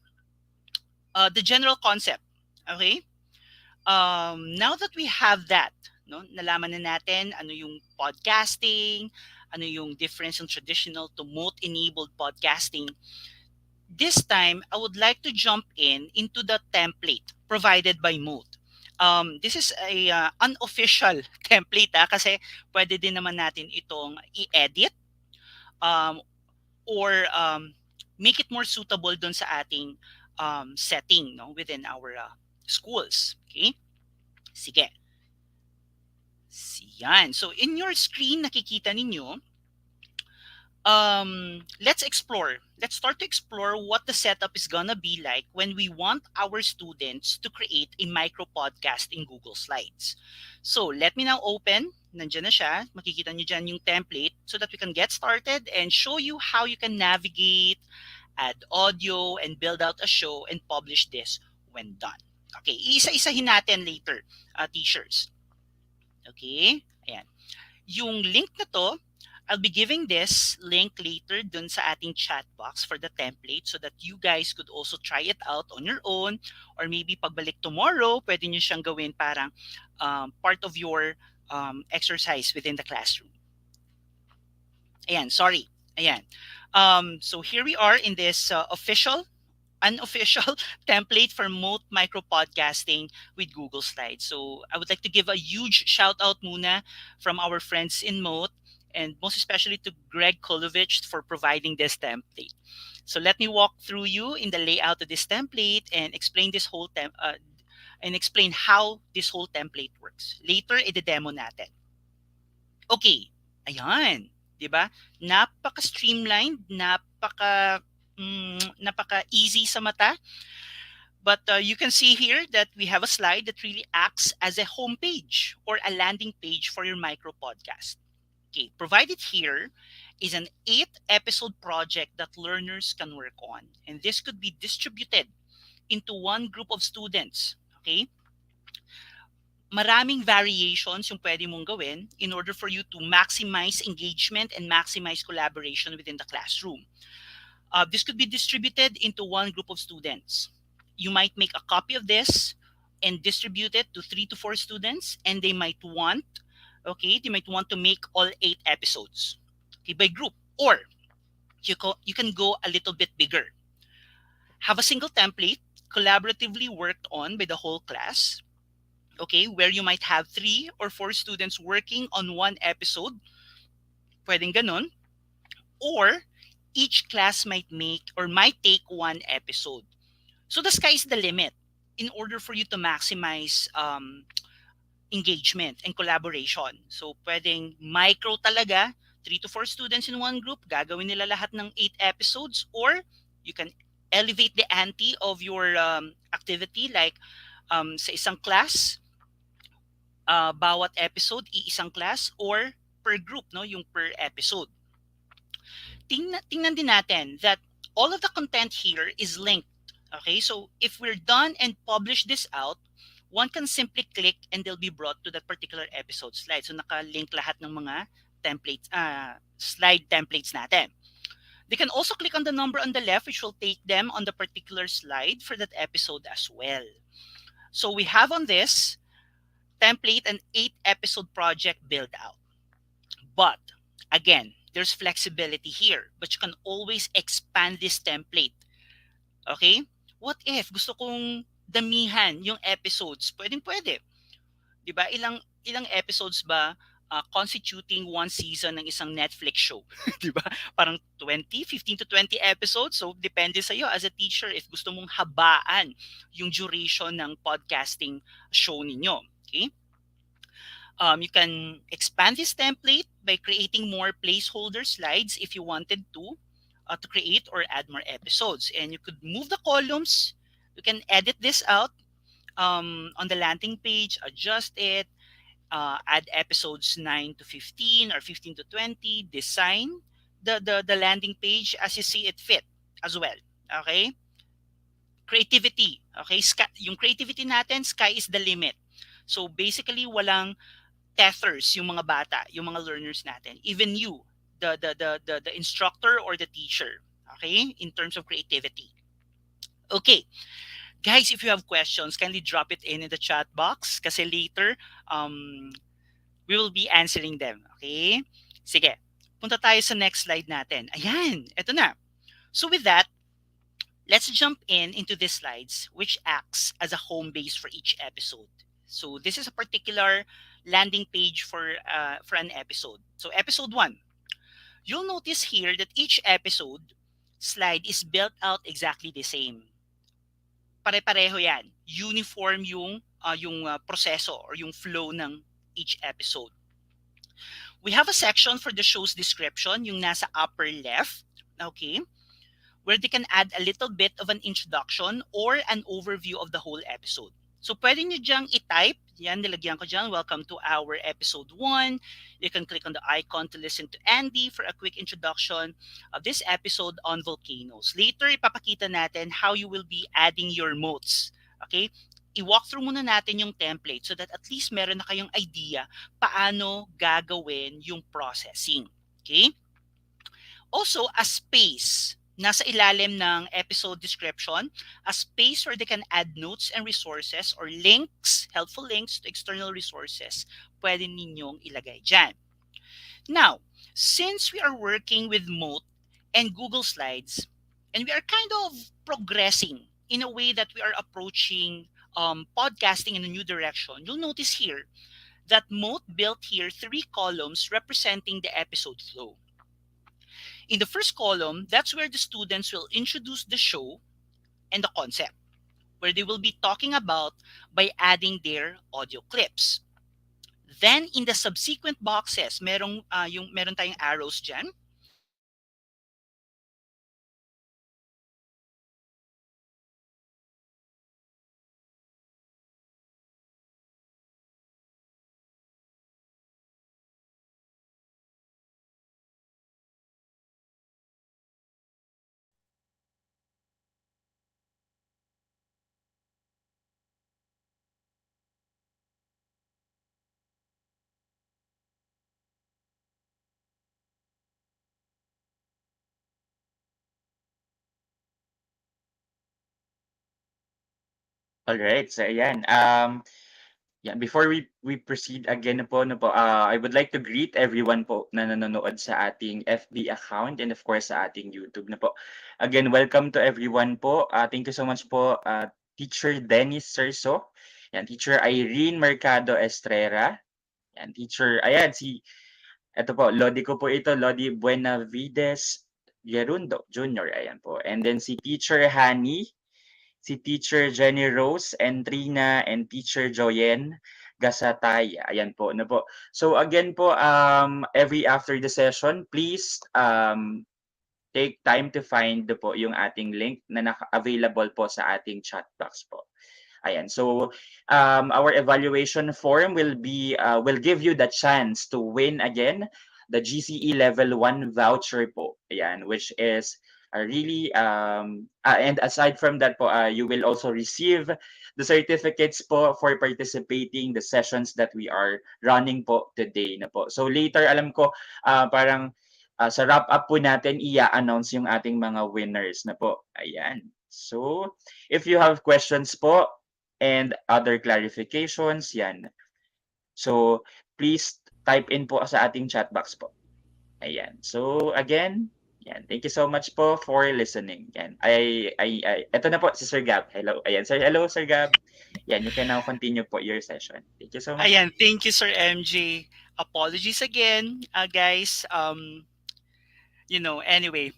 the general concept. Okay? Now that we have that, no, nalaman na natin ano yung podcasting, ano yung difference ng traditional to moat-enabled podcasting. This time, I would like to jump into the template provided by Moat. This is a unofficial template kasi pwede din naman natin itong i-edit or make it more suitable dun sa ating setting, no, within our schools. Okay? Sige. Yan. So in your screen, nakikita ninyo, let's explore. Let's start to explore what the setup is gonna be like when we want our students to create a micro podcast in Google Slides. So let me now open. Nandiyan na siya. Makikita niyo dyan yung template so that we can get started and show you how you can navigate, add audio, and build out a show and publish this when done. Okay, isa-isahin natin later, teachers. Okay, ayan. Yung link na to I'll be giving this link later dun sa ating chat box for the template so that you guys could also try it out on your own, or maybe pagbalik tomorrow, pwede nyo siyang gawin parang part of your exercise within the classroom. Ayan, sorry. Ayan. So here we are in this unofficial template for Moat Micro Podcasting with Google Slides. So I would like to give a huge shout out muna from our friends in Moat, and most especially to Greg Kolovich for providing this template. So let me walk through you in the layout of this template and explain and explain how this whole template works. Later, i-demo natin. Okay, ayan. 'Di ba? Napaka-streamlined, napaka-easy sa mata. But you can see here that we have a slide that really acts as a homepage or a landing page for your micro podcast. Okay, provided here is an 8-episode project that learners can work on. And this could be distributed into one group of students. Okay? Maraming variations yung pwede mong gawin in order for you to maximize engagement and maximize collaboration within the classroom. This could be distributed into one group of students. You might make a copy of this and distribute it to 3 to 4 students, and they might want to make all 8 episodes, okay, by group. Or you can go a little bit bigger. Have a single template collaboratively worked on by the whole class, okay, where you might have 3 or 4 students working on one episode. Pwedeng ganun. Or each class might take one episode. So the sky is the limit in order for you to maximize engagement and collaboration. So pwedeng micro talaga, 3 to 4 students in one group, gagawin nila lahat ng 8 episodes, or you can elevate the ante of your activity, like sa isang class, bawat episode, iisang class, or per group, no, yung per episode. Tingnan din natin that all of the content here is linked. Okay, so if we're done and publish this out, one can simply click and they'll be brought to that particular episode slide. So naka-link lahat ng mga templates, slide templates natin. They can also click on the number on the left, which will take them on the particular slide for that episode as well. So we have on this template an 8-episode project build out. But again, there's flexibility here, but you can always expand this template. Okay? What if gusto kong damihan yung episodes? Pwede. 'Di ba? Ilang episodes ba constituting one season ng isang Netflix show? 'Di ba? Parang 15 to 20 episodes. So depende sa iyo as a teacher if gusto mong habaan yung duration ng podcasting show ninyo. Okay? You can expand this template by creating more placeholder slides if you wanted to create or add more episodes. And you could move the columns. You can edit this out on the landing page, adjust it, add episodes 9 to 15 or 15 to 20, design the landing page as you see it fit as well. Okay? Creativity. Okay? Yung creativity natin, sky is the limit. So basically, walang tethers yung mga bata, yung mga learners natin. Even you, the instructor or the teacher, okay, in terms of creativity. Okay, guys, if you have questions, kindly drop it in the chat box kasi later we will be answering them. Okay, sige, punta tayo sa next slide natin. Ayan, eto na. So with that, let's jump into these slides, which acts as a home base for each episode. So this is a particular landing page for an episode. So episode 1. You'll notice here that each episode slide is built out exactly the same. Pare-pareho yan. Uniform yung proseso or yung flow ng each episode. We have a section for the show's description, yung nasa upper left, okay, where they can add a little bit of an introduction or an overview of the whole episode. So pwede nyo diyang i-type, yan, nilagyan ko dyan, welcome to our episode 1. You can click on the icon to listen to Andy for a quick introduction of this episode on volcanoes. Later, ipapakita natin how you will be adding your moats. Okay? I-walk through muna natin yung template so that at least meron na kayong idea paano gagawin yung processing. Okay? Also, a space nasa ilalim ng episode description, a space where they can add notes and resources or links, helpful links to external resources, pwede ninyong ilagay dyan. Now, since we are working with Mote and Google Slides, and we are kind of progressing in a way that we are approaching podcasting in a new direction, you'll notice here that Mote built here 3 columns representing the episode flow. In the first column, that's where the students will introduce the show and the concept, where they will be talking about by adding their audio clips. Then in the subsequent boxes, meron tayong arrows dyan. Alright, so ayan. Yeah, before we proceed again po, I would like to greet everyone po na nanonood sa ating FB account and of course sa ating YouTube na po. Again, welcome to everyone po. Thank you so much po, Teacher Dennis Serso, yan, Teacher Irene Mercado Estrera, yan, Teacher, ayan, eto po, Lodi ko po ito, Lodi Buenavides Gerundo Jr., ayan po. And then si Teacher Hani, si Teacher Jenny Rose and Trina and Teacher Joyen Gasataya. Ayan po, ano po. So again po, every after the session, please take time to find po yung ating link na available po sa ating chat box po. Ayan. So our evaluation form will give you the chance to win again the GCE level 1 voucher po. Ayan, which is really and aside from that po, you will also receive the certificates po for participating the sessions that we are running po today na po. So later alam ko parang sa wrap up po natin i-announce yung ating mga winners na po. Ayan. So if you have questions po and other clarifications, yan. So, please type in po sa ating chat box po. Ayan. So, again, yan. Thank you so much po for listening. Yan. Ito na po si Sir Gab. Hello. Ayan. Hello, Sir Gab. Yan, you can now continue po your session. Thank you so much. Ayan, thank you, Sir MJ. Apologies again, guys. Anyway.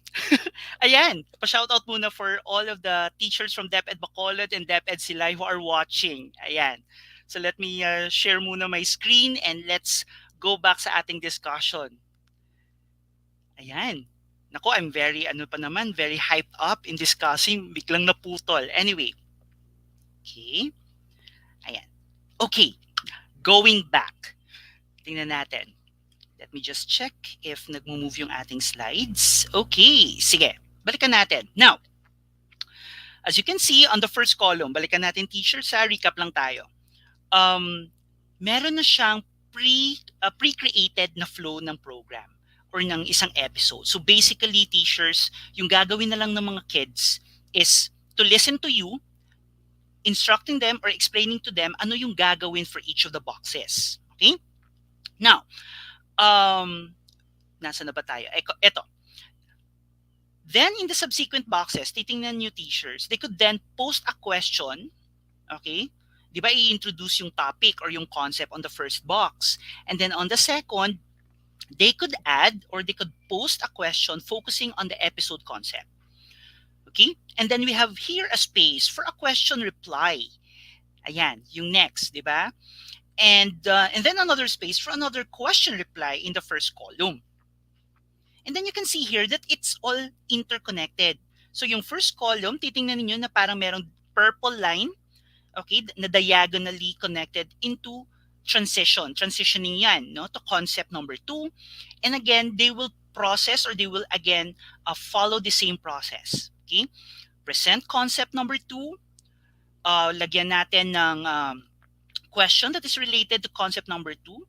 Ayan, pa-shoutout muna for all of the teachers from DepEd Bacolod and DepEd Silay who are watching. Ayan. So let me share muna my screen and let's go back sa ating discussion. Ayan. Nako, I'm very very hyped up in discussing, biglang naputol. Anyway. Okay. Ayan. Okay. Going back. Tingnan natin. Let me just check if nagmo-move yung ating slides. Okay, sige. Balikan natin. Now, as you can see on the first column, balikan natin teacher, sa recap lang tayo. Meron na siyang pre-created na flow ng program or ng isang episode. So basically, teachers, yung gagawin na lang ng mga kids is to listen to you, instructing them or explaining to them ano yung gagawin for each of the boxes. Okay? Now, nasa na ba tayo? Ito. Then in the subsequent boxes, titingnan nyo teachers, they could then post a question. Okay? Di ba i-introduce yung topic or yung concept on the first box. And then on the second, they could add or they could post a question focusing on the episode concept. Okay? And then we have here a space for a question reply. Ayan, yung next, di ba? And then another space for another question reply in the first column. And then you can see here that it's all interconnected. So yung first column, titingnan niyo na parang merong purple line, okay, na diagonally connected into transitioning yan, no, to concept number 2. And again, they will process or they will again follow the same process. Okay? Present concept number 2, lagyan natin ng question that is related to concept number 2.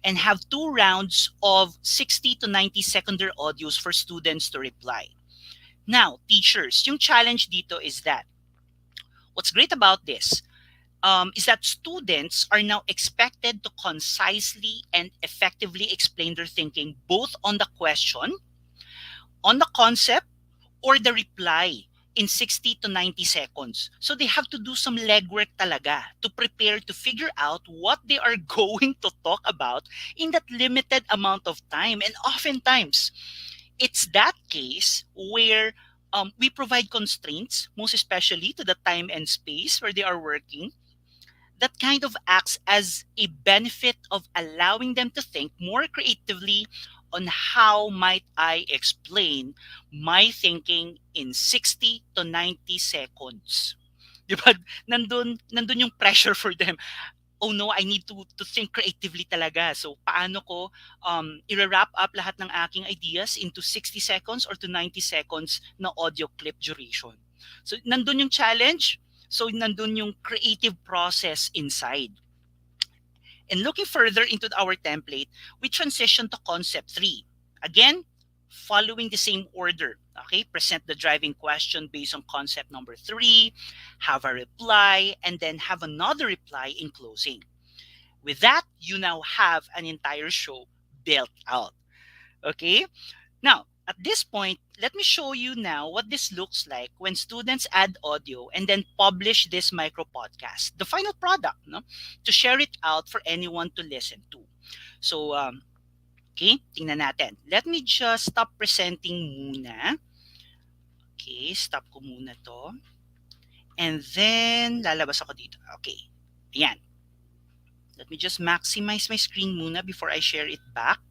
and have 2 rounds of 60 to 90 secondary audios for students to reply. Now, teachers, yung challenge dito is that what's great about this is that students are now expected to concisely and effectively explain their thinking both on the question, on the concept, or the reply in 60 to 90 seconds. So they have to do some legwork talaga to prepare to figure out what they are going to talk about in that limited amount of time. And oftentimes, it's that case where we provide constraints, most especially to the time and space where they are working, that kind of acts as a benefit of allowing them to think more creatively on how might I explain my thinking in 60 to 90 seconds. Di ba? Nandun yung pressure for them. Oh no, I need to think creatively talaga. So paano ko i-wrap up lahat ng aking ideas into 60 seconds or to 90 seconds na audio clip duration. So nandun yung challenge. So nandun yung creative process inside. And looking further into our template, we transition to concept 3. Again, following the same order. Okay, present the driving question based on concept number 3, have a reply, and then have another reply in closing. With that, you now have an entire show built out. Okay? Now, at this point, let me show you now what this looks like when students add audio and then publish this micro podcast, the final product, no? To share it out for anyone to listen to. So, okay, tingnan natin. Let me just stop presenting muna. Okay, stop ko muna to. And then, lalabas ako dito. Okay, ayan. Let me just maximize my screen muna before I share it back.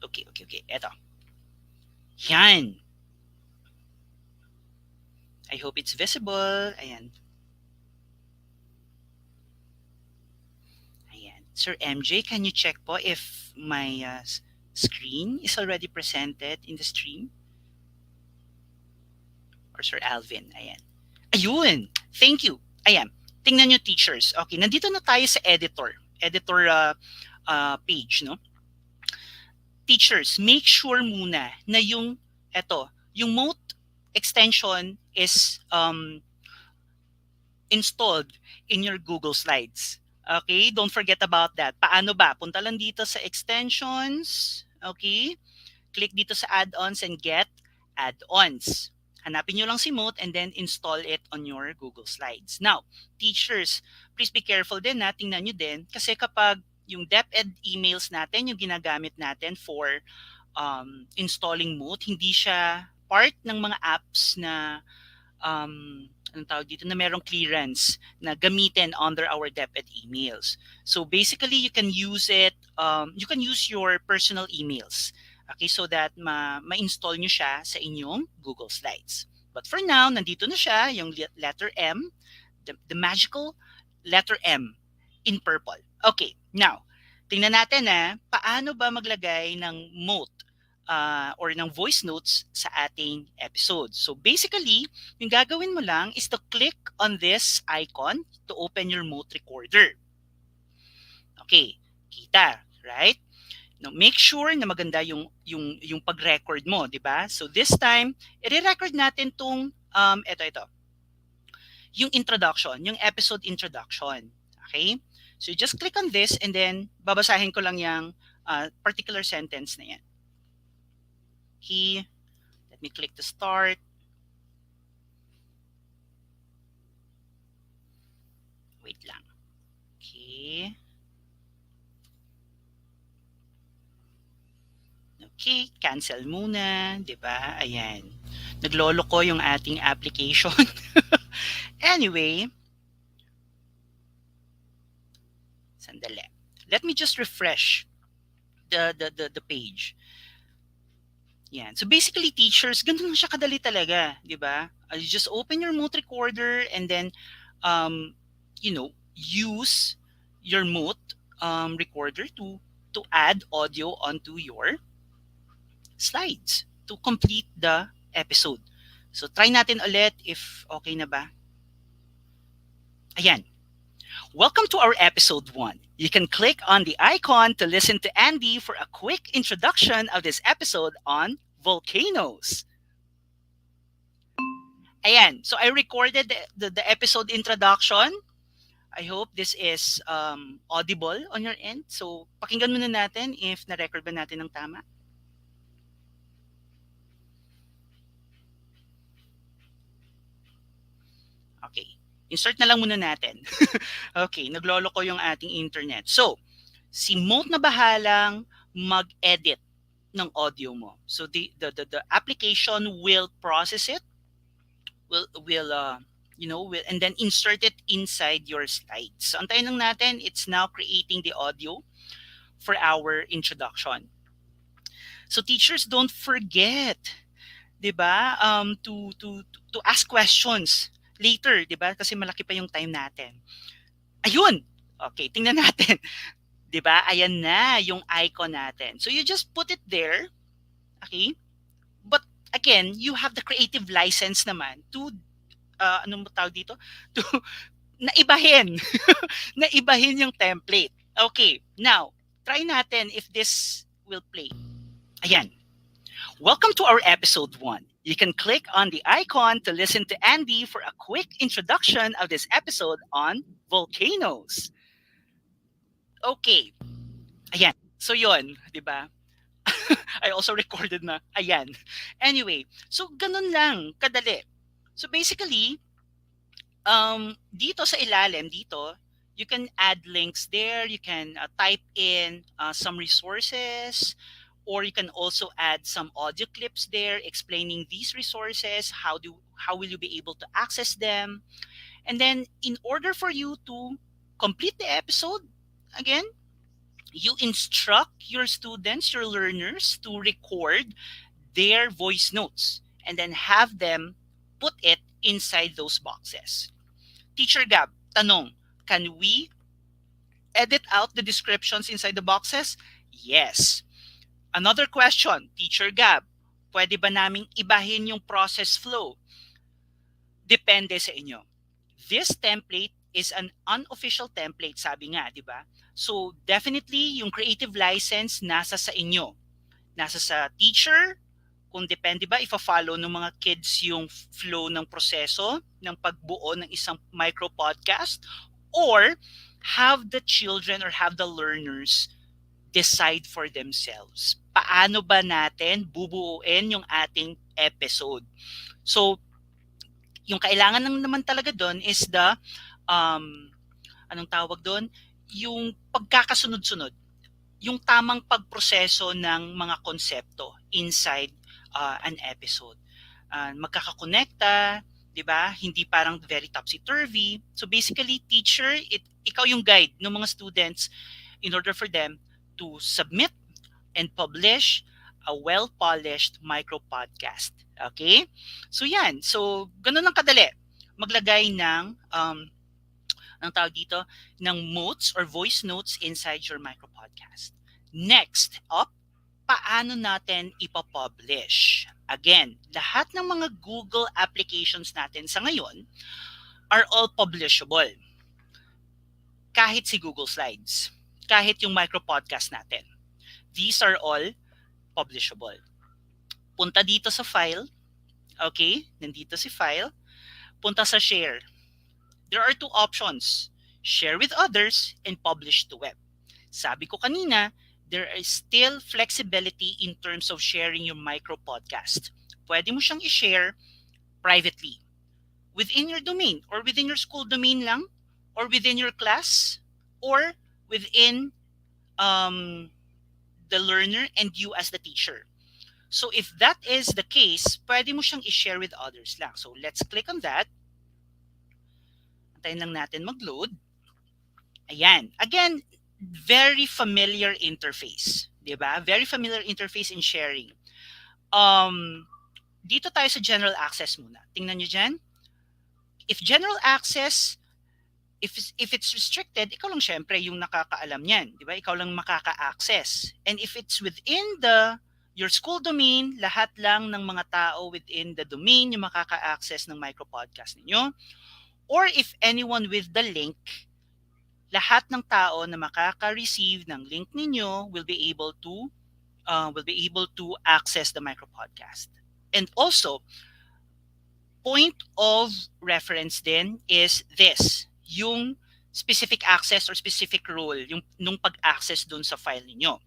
Okay. Eto. Yan. I hope it's visible. Ayan. Sir MJ, can you check po if my screen is already presented in the stream? Or Sir Alvin. Ayan. Ayun. Thank you. Ayan. Tingnan nyo, teachers. Okay, nandito na tayo sa editor. Editor page, no? Teachers, make sure muna na yung Mote extension is installed in your Google Slides. Okay, don't forget about that. Paano ba? Punta lang dito sa extensions. Okay, click dito sa add-ons and get add-ons. Hanapin nyo lang si Mote and then install it on your Google Slides. Now, teachers, please be careful din. Tingnan nyo din. Kasi kapag yung DepEd emails natin, yung ginagamit natin for installing Mote, hindi siya part ng mga apps na anong tawag dito, na merong clearance na gamitin under our DepEd emails. So basically, you can use it, you can use your personal emails, okay, so that ma-install nyo siya sa inyong Google Slides. But for now, nandito na siya, yung letter M, the magical letter M in purple. Okay, now, tingnan natin paano ba maglagay ng Mote or ng voice notes sa ating episode. So basically, yung gagawin mo lang is to click on this icon to open your Mote recorder. Okay, kita, right? Now, make sure na maganda yung pag-record mo, di ba? So this time, i-record natin tong ito. Yung introduction, yung episode introduction. Okay? So you just click on this and then babasahin ko lang yung particular sentence na yan. Okay. Let me click to start. Wait lang. Okay. Okay, cancel muna, 'di ba? Ayan. Naglolo ko yung ating application. Anyway, sandali. Let me just refresh the page. Yan. So basically, teachers, ganun lang siya kadali talaga, di ba? You just open your Mote recorder and then, use your Mote recorder to add audio onto your slides to complete the episode. So try natin ulit if okay na ba. Ayan. Welcome to our episode 1. You can click on the icon to listen to Andy for a quick introduction of this episode on volcanoes. Ayan, so I recorded the episode introduction. I hope this is audible on your end. So pakinggan muna natin if na-record ba natin ng tama. Okay. Insert na lang muna natin. Okay, naglolo ko yung ating internet. So, si Mote na bahalang mag-edit ng audio mo. So the application will process it, will and then insert it inside your slides. So antayin lang natin, it's now creating the audio for our introduction. So teachers, don't forget, 'di ba? To ask questions later, 'di ba? Kasi malaki pa yung time natin. Ayun. Okay, tingnan natin. 'Di ba? Ayan na yung icon natin. So you just put it there. Okay? But again, you have the creative license naman to anong tawag dito? To naibahin. Naibahin yung template. Okay. Now, try natin if this will play. Ayan. Welcome to our episode 1. You can click on the icon to listen to Andy for a quick introduction of this episode on volcanoes. Okay. Ayan. So yon, 'di ba? I also recorded na. Ayan. Anyway, so ganun lang kadali. So basically, dito sa ilalim dito, you can add links there. You can type in some resources, or you can also add some audio clips there explaining these resources. How will you be able to access them? And then, in order for you to complete the episode, again, you instruct your students, your learners, to record their voice notes and then have them put it inside those boxes. Teacher Gab, tanong, can we edit out the descriptions inside the boxes? Yes. Another question, Teacher Gab, pwede ba naming ibahin yung process flow? Depende sa inyo. This template is an unofficial template, sabi nga, di ba? So, definitely, yung creative license nasa sa inyo. Nasa sa teacher, kung depende ba, ifa-follow ng mga kids yung flow ng proseso ng pagbuo ng isang micro-podcast, or have the children or have the learners decide for themselves. Paano ba natin bubuuin yung ating episode? So, yung kailangan naman talaga doon is the, anong tawag doon? Yung pagkakasunod-sunod. Yung tamang pagproseso ng mga konsepto inside an episode. Magkakakonekta, 'di ba? Hindi parang very topsy-turvy. So basically, teacher, ikaw yung guide ng mga students in order for them to submit and publish a well-polished micro-podcast. Okay? So yan. So, ganun lang kadali. Maglagay ng ang tawag dito, ng notes or voice notes inside your micro-podcast. Next up, paano natin ipapublish? Again, lahat ng mga Google applications natin sa ngayon are all publishable. Kahit si Google Slides, kahit yung micro-podcast natin. These are all publishable. Punta dito sa file. Okay? Nandito si file. Punta sa share. There are two options. Share with others and publish to web. Sabi ko kanina, there is still flexibility in terms of sharing your micro-podcast. Pwede mo siyang i-share privately. Within your domain or within your school domain lang, or within your class, or within the learner and you as the teacher. So if that is the case, pwede mo siyang i-share with others lang. So let's click on that. Antayin lang natin mag-load. Ayan. Again, very familiar interface. Diba? Very familiar interface in sharing. Dito tayo sa general access muna. Tingnan nyo dyan. If general access, if it's restricted, ikaw lang syempre yung nakakaalam niyan, di ba? Ikaw lang makaka-access. And if it's within your school domain, lahat lang ng mga tao within the domain yung makaka-access ng micro-podcast ninyo. Or if anyone with the link lahat ng tao na makaka-receive ng link ninyo will be able to access the micro podcast. And also, point of reference din is this, yung specific access or specific role, yung nung pag-access dun sa file niyo.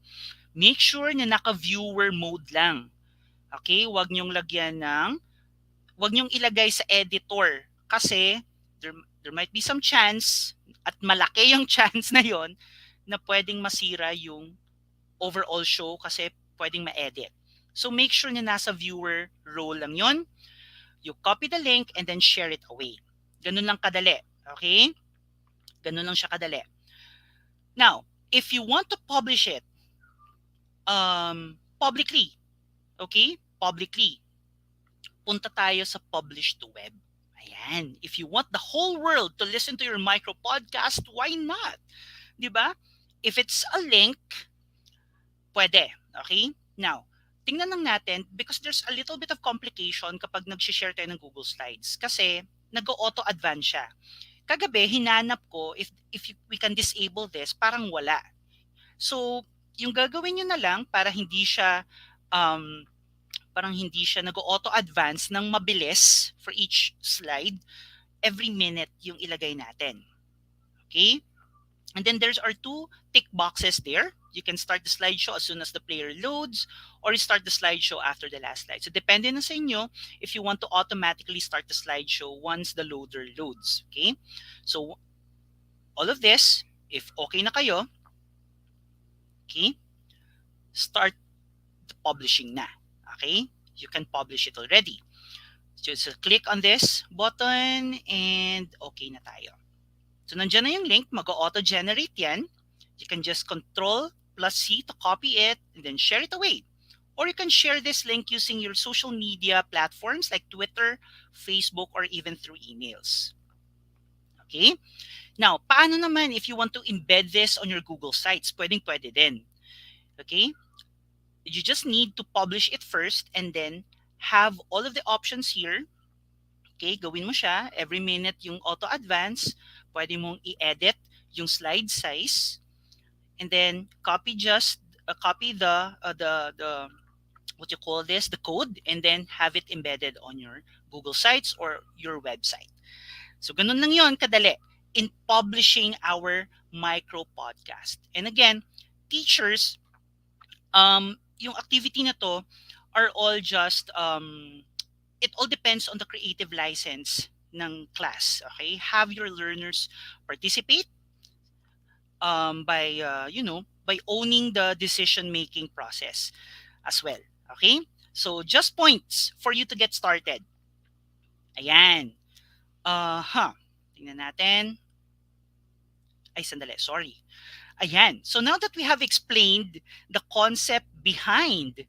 Make sure na naka-viewer mode lang. Okay? Wag niyong ilagay sa editor kasi there might be some chance at malaki yung chance na yon na pwedeng masira yung overall show kasi pwedeng ma-edit. So make sure na nasa viewer role lang yon. You copy the link and then share it away. Ganun lang kadali. Okay? Ganun lang siya kadali. Now, if you want to publish it publicly, okay? Publicly, punta tayo sa publish to web. Ayan. If you want the whole world to listen to your micro podcast, why not? 'Di ba? If it's a link, pwede. Okay? Now, tingnan lang natin because there's a little bit of complication kapag nag-share tayo ng Google Slides kasi nag-auto-advance siya. Kagabi, hinanap ko we can disable this, parang wala. So, yung gagawin nyo na lang para hindi siya nag-auto-advance ng mabilis for each slide, every minute yung ilagay natin. Okay? And then there's our two tick boxes there. You can start the slideshow as soon as the player loads or you start the slideshow after the last slide. So depende na sa inyo if you want to automatically start the slideshow once the loader loads. Okay? So all of this, if okay na kayo, okay, start the publishing na. Okay? You can publish it already. Just click on this button and okay na tayo. So nandiyan na yung link, mag-auto-generate yan. You can just Control+C to copy it and then share it away. Or you can share this link using your social media platforms like Twitter, Facebook, or even through emails. Okay? Now, paano naman if you want to embed this on your Google Sites? Pwedeng-pwede din. Okay? You just need to publish it first and then have all of the options here. Okay, gawin mo siya. Every minute yung auto-advance. Pwede mong i-edit yung slide size. And then copy the what you call this, the code, and then have it embedded on your Google Sites or your website. So ganun lang yon kadali in publishing our micro podcast. And again, teachers, yung activity na to are all just it all depends on the creative license ng class. Okay, have your learners participate by owning the decision making process as well. Okay, so just points for you to get started. Ayan. Tingnan natin. Ay, sandali, sorry. Ayan. So now that we have explained the concept behind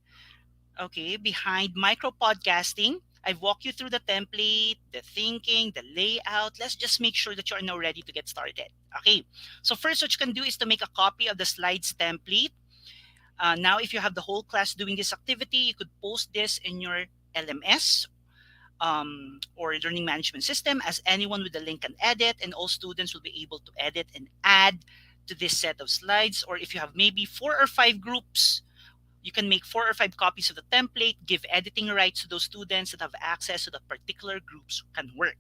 micro podcasting, I've walked you through the template, the thinking, the layout. Let's just make sure that you are now ready to get started. Okay. So first, what you can do is to make a copy of the slides template. Now, if you have the whole class doing this activity, you could post this in your LMS or learning management system as anyone with the link can edit, and all students will be able to edit and add to this set of slides. Or if you have maybe 4 or 5 groups, you can make 4 or 5 copies of the template, give editing rights to those students that have access so that particular groups can work.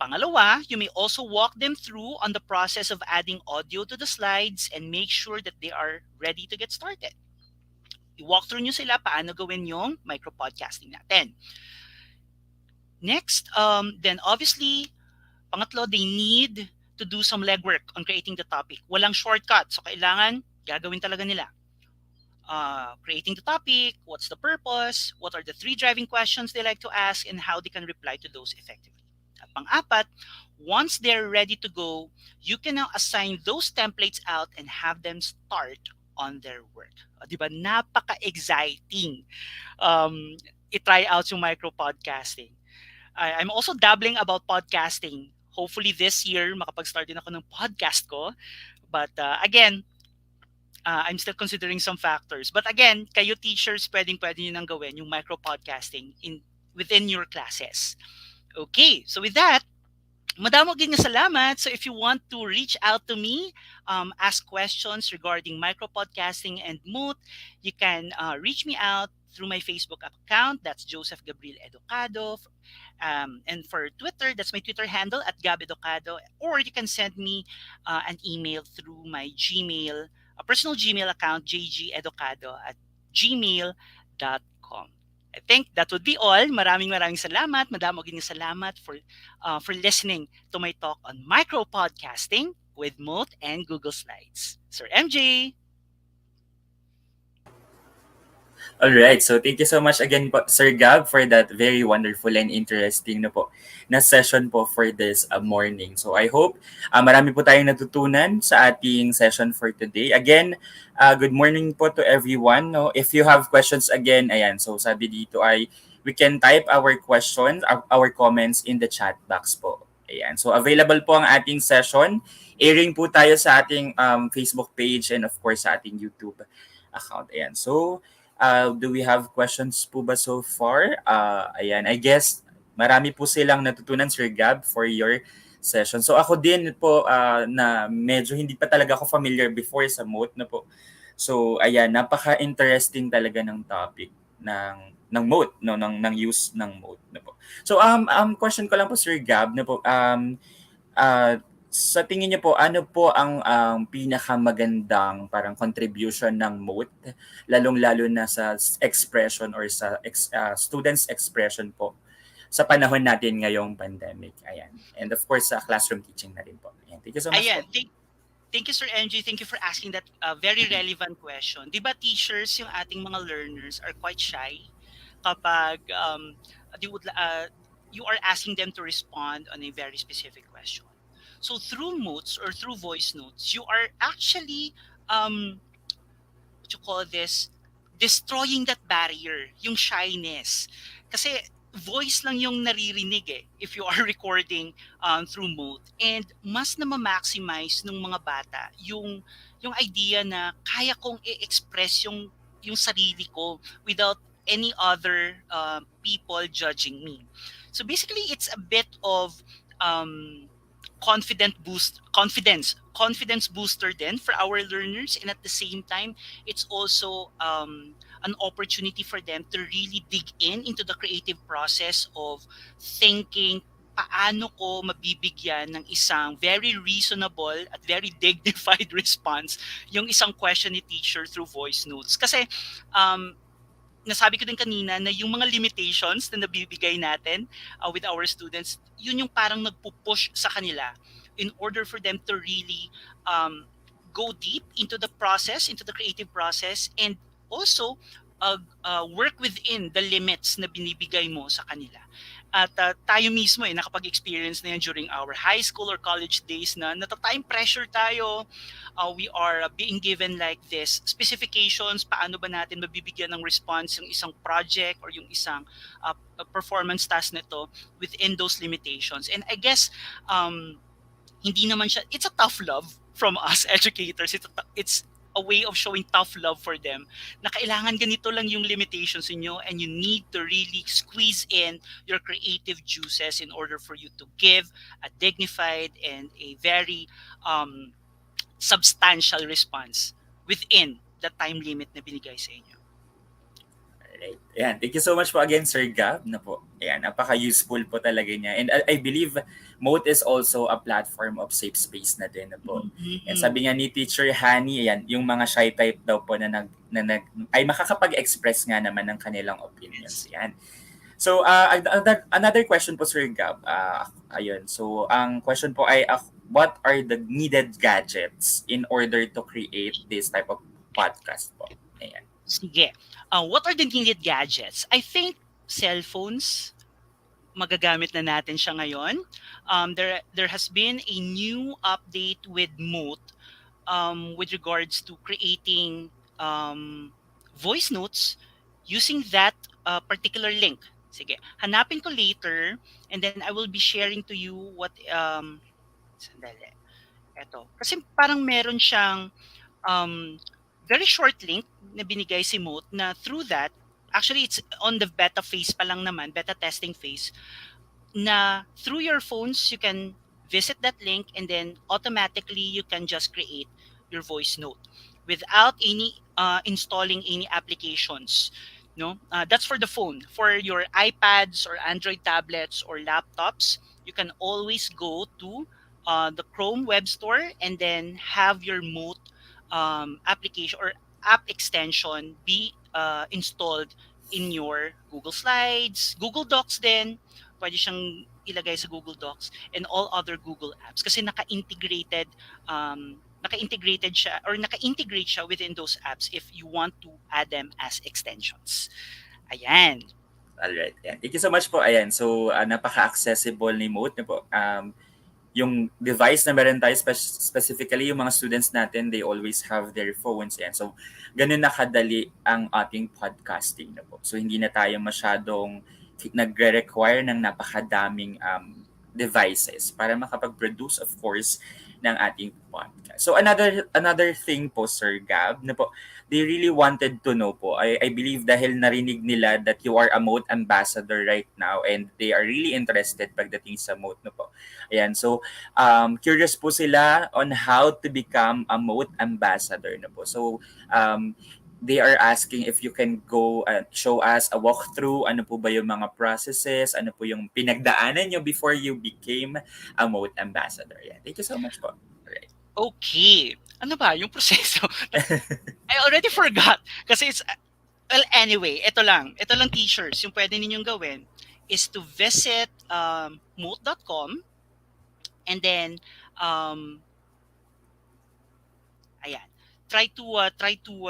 Pangalawa, you may also walk them through on the process of adding audio to the slides and make sure that they are ready to get started. I-walk through nyo sila paano gawin yung micro-podcasting natin. Next, then obviously, pangatlo, they need to do some legwork on creating the topic. Walang shortcut. So kailangan gagawin talaga nila. Creating the topic, what's the purpose, what are the 3 driving questions they like to ask, and how they can reply to those effectively. At pang-apat, once they're ready to go, you can now assign those templates out and have them start on their work. Diba? Napaka-exciting i-try out yung micro-podcasting. I'm also dabbling about podcasting. Hopefully this year, makapag-start din ako ng podcast ko. But again, I'm still considering some factors. But again, kayo teachers, pwede nyo nang gawin yung micro-podcasting within your classes. Okay, so with that, Madamo gid nga salamat. So if you want to reach out to me, ask questions regarding micro podcasting and moot, you can reach me out through my Facebook account. That's Joseph Gabriel Educado. And for Twitter, that's my Twitter handle at Gab Educado. Or you can send me an email through my Gmail, a personal Gmail account, jgeducado at gmail.com. I think that would be all. Maraming salamat. Madamo gid nga salamat for listening to my talk on micro podcasting with Moat and Google Slides. Sir MJ. All right. So thank you so much again po, Sir Gab, for that very wonderful and interesting na po na session po for this morning. So I hope marami po tayong natutunan sa ating session for today. Again, good morning po to everyone. No? If you have questions again, ayan, so sabi dito ay we can type our questions, our comments in the chat box po. Ayan. So available po ang ating session. Airing po tayo sa ating Facebook page and of course sa ating YouTube account. Ayan. So, do we have questions po ba so far? Ayan, I guess marami po silang natutunan, Sir Gab, for your session. So ako din po na medyo hindi pa talaga ako familiar before sa moat na po. So ayan, napaka-interesting talaga ng topic ng moat, no, ng use ng moat na po. So question ko lang po, Sir Gab, na po uh, sa tingin niyo po, ano po ang pinakamagandang parang contribution ng moat, lalong-lalo na sa expression or sa students' expression po sa panahon natin ngayong pandemic? Ayan. And of course, sa classroom teaching na rin po. Ayan. Thank you so much po. Ayan, thank you Sir MJ. Thank you for asking that very relevant question. 'Di ba teachers, yung ating mga learners are quite shy kapag they would you are asking them to respond on a very specific question. So through notes or through voice notes, you are actually what you call this, destroying that barrier, yung shyness. Kasi voice lang yung naririnig if you are recording through mode. And mas na ma-maximize ng mga bata yung idea na kaya kong i-express yung sarili ko without any other people judging me. So basically, it's a bit of um, confidence booster then for our learners, and at the same time it's also an opportunity for them to really dig into the creative process of thinking paano ko mabibigyan ng isang very reasonable at very dignified response yung isang question ni teacher through voice notes. Kasi um, nasabi ko din kanina na yung mga limitations na nabibigay natin with our students, yun yung parang nagpupush sa kanila in order for them to really um, go deep into the process, into the creative process, and also work within the limits na binibigay mo sa kanila. At tayo mismo nakapag-experience na yan during our high school or college days na nata-time pressure tayo. We are being given like this specifications, paano ba natin mabibigyan ng response yung isang project or yung isang performance task nito within those limitations. And I guess hindi naman siya, it's a tough love from us educators. It's a way of showing tough love for them na kailangan ganito lang yung limitations niyo, and you need to really squeeze in your creative juices in order for you to give a dignified and a very substantial response within the time limit na binigay sa inyo. Alright. Ayan. Thank you so much po again, Sir Gab. Na po. Ayan, napaka-useful po talaga niya. And I believe Moat is also a platform of safe space na din na po. And sabi nga ni Teacher Hani, ayan, yung mga shy type daw po na ay makakapag-express nga naman ng kanilang opinions. Ayan. So, another question po, Sir Gab. Ayun. So, ang question po ay, what are the needed gadgets in order to create this type of podcast po? Ayan. Sige. What are the needed gadgets? I think cellphones, magagamit na natin siya ngayon. There has been a new update with Moat with regards to creating voice notes using that particular link. Sige, hanapin ko later and then I will be sharing to you what sandali. Eto. Kasi parang meron siyang very short link na binigay si Moat na through that, actually it's on the beta phase pa lang naman, beta testing phase, na through your phones you can visit that link, and then automatically you can just create your voice note without any installing any applications. No, that's for the phone. For your iPads or Android tablets or laptops, you can always go to the Chrome Web Store and then have your Mote application or app extension be installed in your Google Slides, Google Docs din. Pwede siyang ilagay sa Google Docs and all other Google apps kasi naka-integrated siya or naka-integrate siya within those apps if you want to add them as extensions. Ayan. Alright, yan. Thank you so much po. Ayan, so napaka-accessible ni Mote na po. Yung device na meron tayo, specifically yung mga students natin, they always have their phones. Yan. So, ganun na kadali ang ating podcasting na po. So, hindi na tayo masyadong nagre-require ng napakadaming devices para makapag-produce, of course, ng ating podcast. So, another thing po, Sir Gab, na po, they really wanted to know po. I believe dahil narinig nila that you are a Mote ambassador right now and they are really interested pagdating sa Mote no po. Ayan, so curious po sila on how to become a Mote ambassador na po. So they are asking if you can go show us a walkthrough, ano po ba yung mga processes, ano po yung pinagdaanan nyo before you became a Mote ambassador. Yeah. Thank you so much po. Alright. Okay. Ano ba yung proseso? I already forgot. Kasi it's, well, anyway, ito lang. Ito lang, teachers. Yung pwede ninyong gawin is to visit mote.com and then, ayan, try to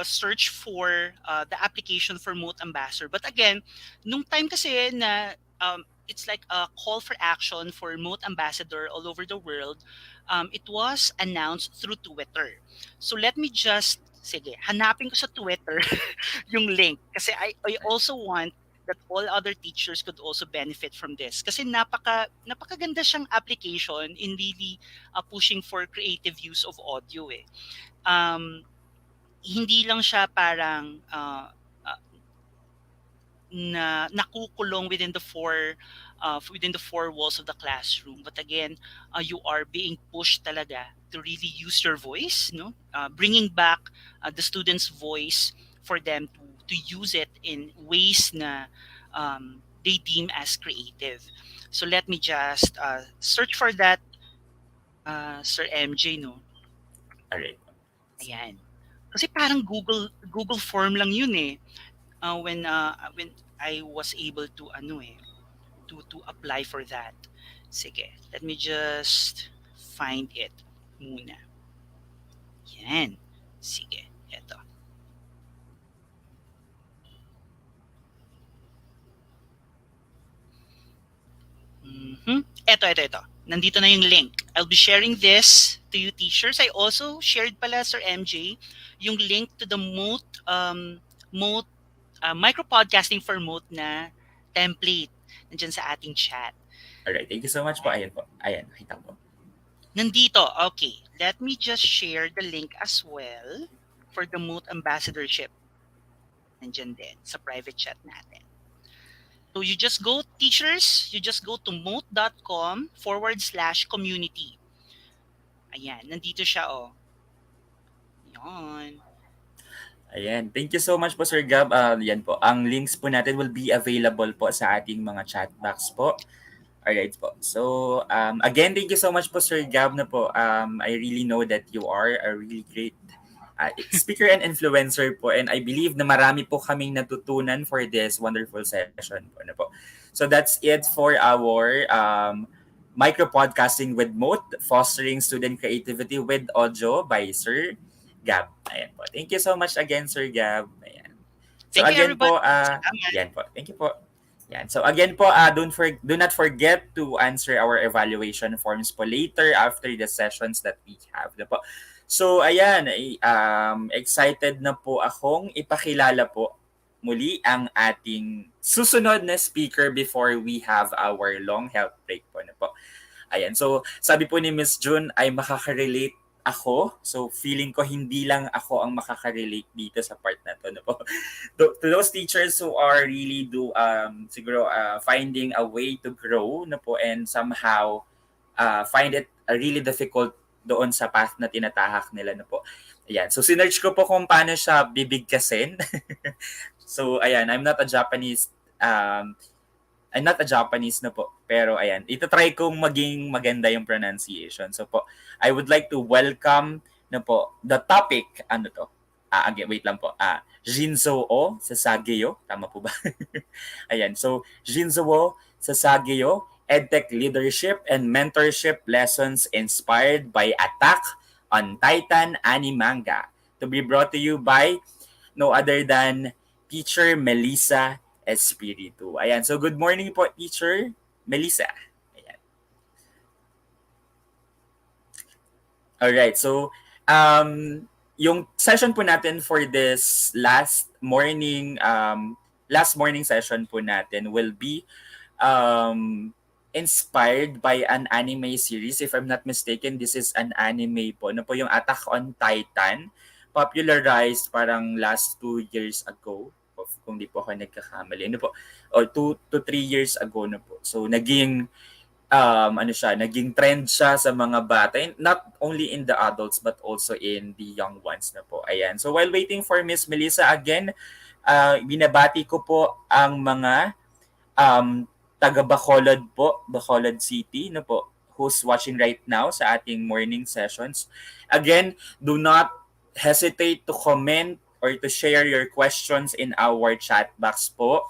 search for the application for Mote Ambassador. But again, nung time kasi na it's like a call for action for Mote Ambassador all over the world, it was announced through Twitter. So let me just, sige, hanapin ko sa Twitter yung link. Kasi I also want that all other teachers could also benefit from this. Kasi napakaganda siyang application in really pushing for creative use of audio eh. Hindi lang siya parang na nakukulong within the four walls of the classroom, but again you are being pushed talaga to really use your voice, no, bringing back the students' voice for them to use it in ways na they deem as creative. So let me just search for that, Sir MJ, no. Alright. Ayan. Kasi parang Google form lang yun eh. When I was able to to apply for that. Sige, let me just find it muna. Yan. Sige, eto. Ito. Nandito na yung link. I'll be sharing this to you teachers. I also shared pala, Sir MJ, yung link to the Mote micro-podcasting for Mote na template nandyan sa ating chat. Alright, thank you so much po. Ayan po. Ayan, nakita po. Nandito, okay. Let me just share the link as well for the Mote ambassadorship. Nandyan din sa private chat natin. So you just go, teachers, you just go to mote.com/community. Ayan, nandito siya oh. Yan. Ayan. Thank you so much po, Sir Gab. Yan po. Ang links po natin will be available po sa ating mga chat box po. Alright po. So, again, thank you so much po, Sir Gab na po. I really know that you are a really great speaker and influencer po. And I believe na marami po kaming natutunan for this wonderful session po. Ano po. So, that's it for our micro-podcasting with Mote, Fostering Student Creativity with Audio by Sir Gab. Ayan po. Thank you so much again, Sir Gab. Ayan. So Thank you, again po, everybody. yan po. Thank you po. Yan. So again po, do not forget to answer our evaluation forms po later after the sessions that we have. Na po. So ayan, excited na po akong ipakilala po muli ang ating susunod na speaker before we have our long health break po. Na po. Ayan. So sabi po ni Miss June ay makaka-relate ako. So feeling ko hindi lang ako ang makaka-relate dito sa part na to, no po. To those teachers who are really siguro finding a way to grow, no po, and somehow find it really difficult doon sa path na tinatahak nila, no po. Ayan. So sinearch ko po kung paano siya bibigkasin. So ayan, I'm not a Japanese na po. Pero ayan, ito-try kong maging maganda yung pronunciation. So po, I would like to welcome na po the topic, ano to? Again, wait lang po. Jinzo o Sasageyo. Tama po ba? Ayan, so Jinzo o Sasageyo, EdTech Leadership and Mentorship Lessons Inspired by Attack on Titan Anime Manga. To be brought to you by no other than Teacher Melissa Espiritu. Ayan. So, good morning po, Teacher Melissa. Ayan. Alright. So, yung session po natin for this last morning session po natin will be inspired by an anime series. If I'm not mistaken, this is an anime po. Ano po yung Attack on Titan, popularized parang last 2 years ago. Kung di po ako nagkakamali. Ano po? Or 2 to 3 years ago na po. So, naging naging trend siya sa mga bata. Not only in the adults, but also in the young ones na po. Ayan. So, while waiting for Miss Melissa again, binabati ko po ang mga taga Bacolod po, Bacolod City, na po, who's watching right now sa ating morning sessions. Again, do not hesitate to comment or to share your questions in our chat box po.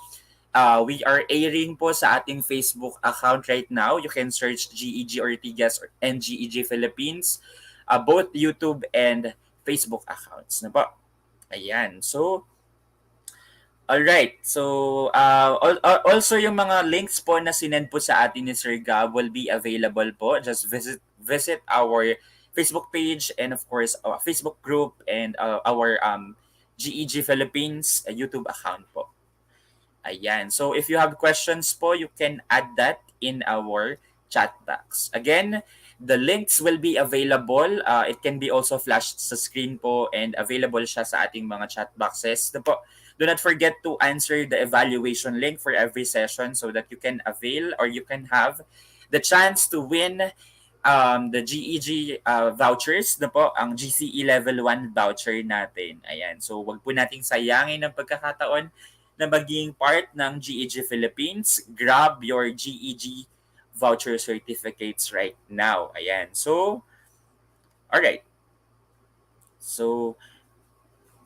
We are airing po sa ating Facebook account right now. You can search GEG Ortigas and GEG Philippines, both YouTube and Facebook accounts. Na po. Ayan. So, alright. So, also yung mga links po na sinend po sa atin ni Sir Gab will be available po. Just visit our Facebook page and of course our Facebook group and our GEG Philippines YouTube account po. Ayan. So if you have questions po, you can add that in our chat box. Again, the links will be available. It can be also flashed sa screen po and available siya sa ating mga chat boxes. Po. Do not forget to answer the evaluation link for every session so that you can avail or you can have the chance to win the GEG vouchers na po, ang GCE Level 1 voucher natin. Ayan. So, wag po nating sayangin ang pagkakataon na maging part ng GEG Philippines. Grab your GEG voucher certificates right now. Ayan. So, alright. So,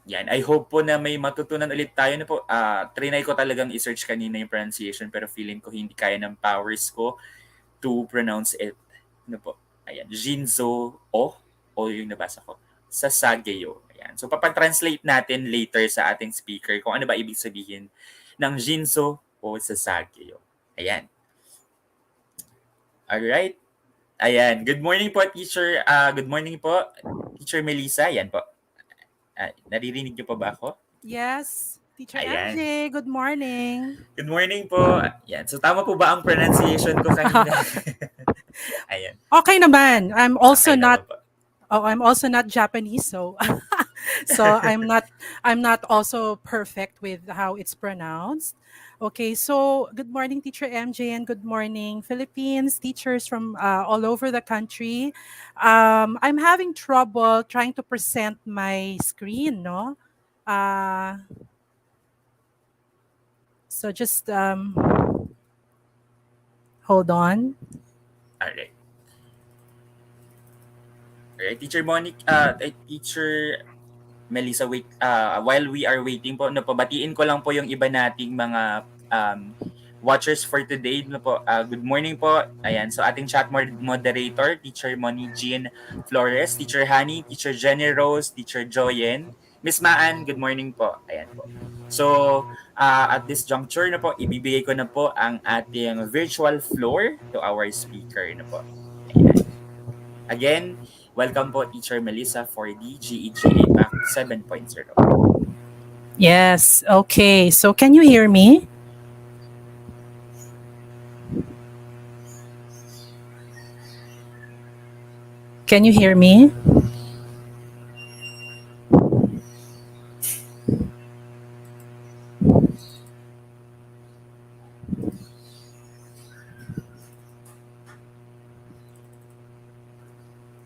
yan. I hope po na may matutunan ulit tayo na po. Trinay ko talagang i-search kanina yung pronunciation pero feeling ko hindi kaya ng powers ko to pronounce it. Ano po? Ayan. Jinzo o yung nabasa ko. Sasageyo. Ayan. So, papag-translate natin later sa ating speaker kung ano ba ibig sabihin ng Jinzo o Sasageyo. Ayan. Alright. Ayan. Good morning po, teacher. Good morning po, Teacher Melissa. Ayan po. Naririnig niyo pa ba ako? Yes. Teacher Ayan. MJ, good morning. Good morning po. Ayan. So, tama po ba ang pronunciation ko kanina? Ayan. Okay naman. I'm also Okay not naman po. I'm also not Japanese, so so I'm not also perfect with how it's pronounced. Okay, so good morning, Teacher MJ, and good morning, Philippines teachers from all over the country. I'm having trouble trying to present my screen, no? So just hold on. Alright. Alright, Teacher Teacher Melissa, wait, while we are waiting po, pabatiin ko lang po yung iba nating mga watchers for today. Good morning po. Ayan, so ating chat moderator, Teacher Moni Jean Flores, Teacher Hani, Teacher Jenny Rose, Teacher Joyen, Miss Maan, good morning po. Ayan po. So, at this juncture na po, ibibigay ko na po ang ating virtual floor to our speaker na po. Ayan. Again, welcome po, Teacher Melissa, for the GEG APAC 7.0. Yes, okay. So can you hear me? Can you hear me?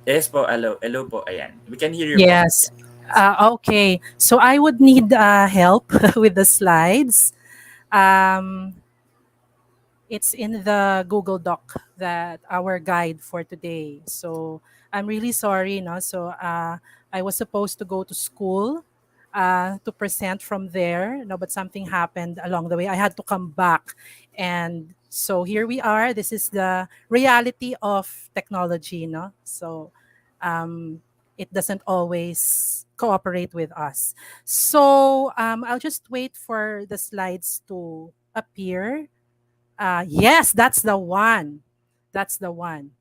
Yes po, hello, hello po, ayan. We can hear you po. Yes. Yeah. Okay. So I would need help with the slides. Um, it's in the Google Doc that our guide for today. So I'm really sorry, no. So I was supposed to go to school to present from there, no, but something happened along the way. I had to come back, and so here we are. This is the reality of technology, no. So it doesn't always cooperate with us. So I'll just wait for the slides to appear. Yes, that's the one. That's the one.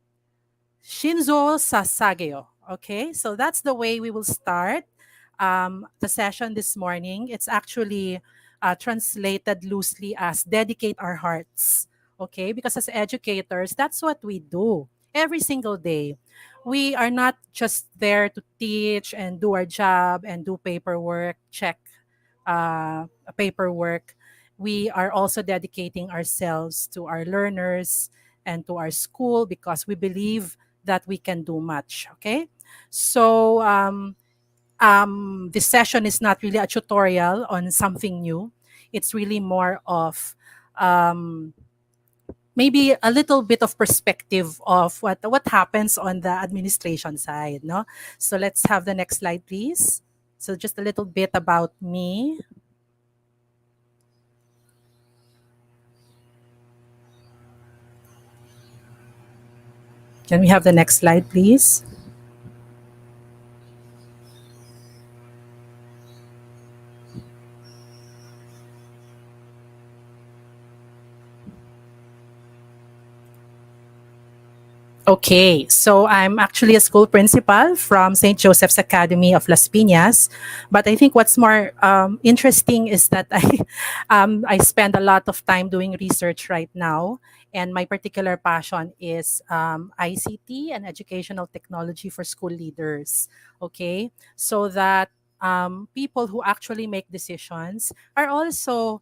Shinzo Sasageo. Okay, so that's the way we will start the session this morning. It's actually translated loosely as dedicate our hearts. Okay, because as educators, that's what we do every single day. We are not just there to teach and do our job and do paperwork, check paperwork. We are also dedicating ourselves to our learners and to our school because we believe that we can do much. Okay, so this session is not really a tutorial on something new. It's really more of um, maybe a little bit of perspective of what happens on the administration side. No, so let's have the next slide, please. So just a little bit about me. Can we have the next slide, please? Okay, so I'm actually a school principal from St. Joseph's Academy of Las Piñas. But I think what's more interesting is that I spend a lot of time doing research right now. And my particular passion is ICT and educational technology for school leaders. Okay, so that people who actually make decisions are also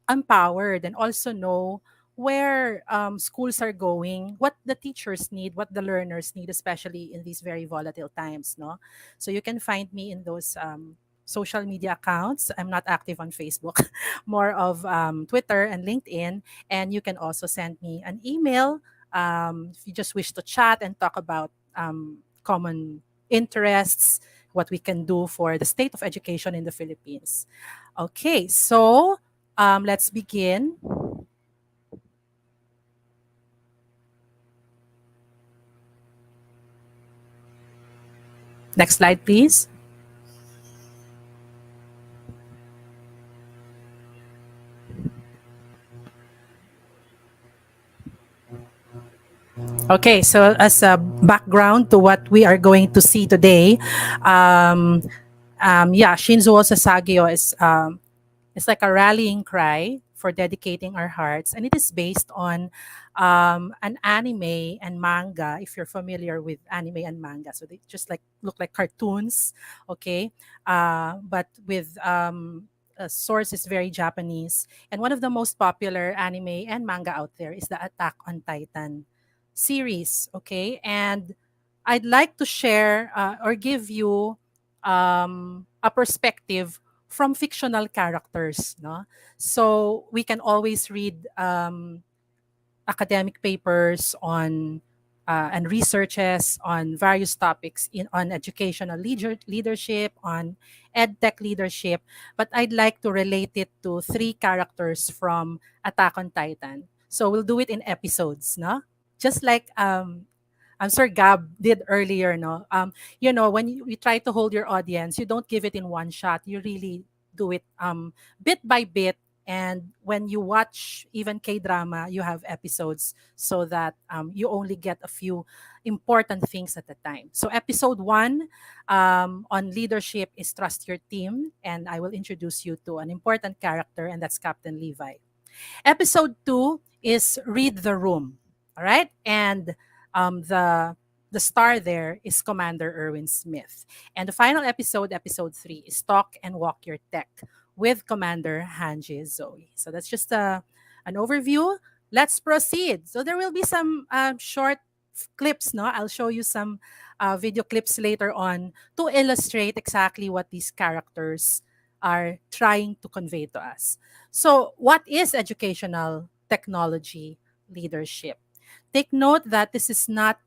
empowered and also know where schools are going, what the teachers need, what the learners need, especially in these very volatile times. No, so you can find me in those social media accounts. I'm not active on Facebook, more of Twitter and LinkedIn, and you can also send me an email if you just wish to chat and talk about common interests, what we can do for the state of education in the Philippines. Okay, so let's begin. Next slide, please. Okay, so as a background to what we are going to see today, um, yeah, Shinzo Sasageo is it's like a rallying cry for dedicating our hearts, and it is based on an anime and manga. If you're familiar with anime and manga, so they just like look like cartoons, okay, but with a source is very Japanese. And one of the most popular anime and manga out there is the Attack on Titan series, okay, and I'd like to share or give you a perspective from fictional characters, no? So we can always read academic papers on and researches on various topics in on educational leadership, on edtech leadership, but I'd like to relate it to three characters from Attack on Titan. So we'll do it in episodes, no? Just like Sir Gab did earlier, no? When you try to hold your audience, you don't give it in one shot. You really do it bit by bit. And when you watch even K-drama, you have episodes so that you only get a few important things at a time. So episode 1 on leadership is trust your team. And I will introduce you to an important character, and that's Captain Levi. Episode 2 is read the room. All right. And the star there is Commander Erwin Smith. And the final episode, episode 3, is Talk and Walk Your Tech with Commander Hanji Zoe. So that's just an overview. Let's proceed. So there will be some short clips. No, I'll show you some video clips later on to illustrate exactly what these characters are trying to convey to us. So, what is educational technology leadership? Take note that this is not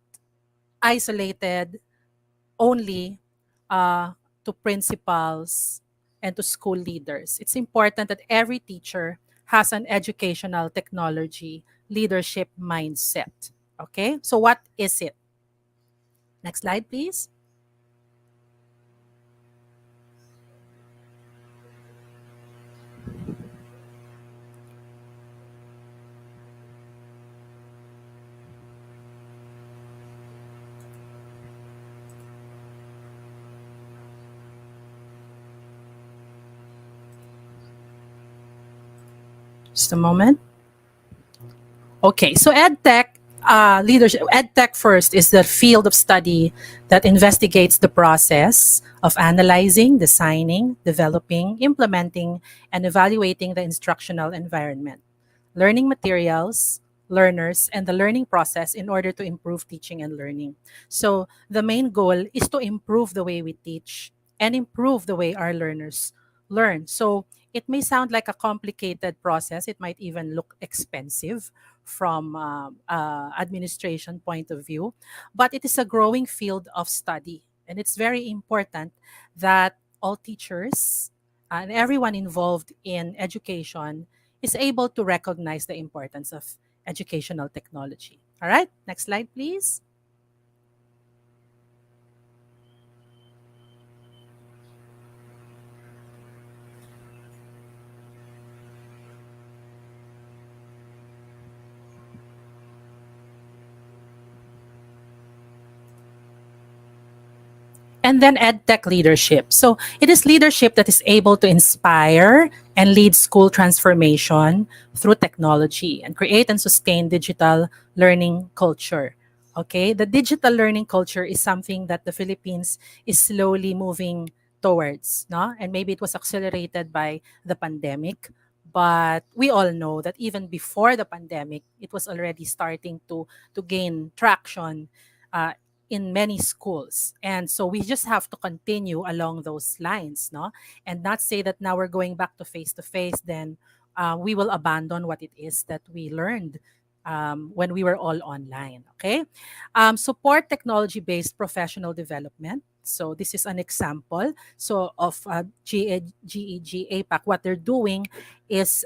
isolated only to principals and to school leaders. It's important that every teacher has an educational technology leadership mindset. Okay, so what is it? Next slide, please. Just a moment. Okay, so EdTech leadership, EdTech first is the field of study that investigates the process of analyzing, designing, developing, implementing, and evaluating the instructional environment, learning materials, learners, and the learning process in order to improve teaching and learning. So the main goal is to improve the way we teach and improve the way our learners learn. So it may sound like a complicated process. It might even look expensive from administration point of view, but it is a growing field of study, and it's very important that all teachers and everyone involved in education is able to recognize the importance of educational technology. All right, next slide, please. And then EdTech leadership. So it is leadership that is able to inspire and lead school transformation through technology and create and sustain digital learning culture. Okay, the digital learning culture is something that the Philippines is slowly moving towards, no? And maybe it was accelerated by the pandemic, but we all know that even before the pandemic, it was already starting to gain traction uh, in many schools. And so we just have to continue along those lines, no? And not say that now we're going back to face, then we will abandon what it is that we learned when we were all online, okay? Support technology-based professional development. So this is an example. So of GEG APAC, what they're doing is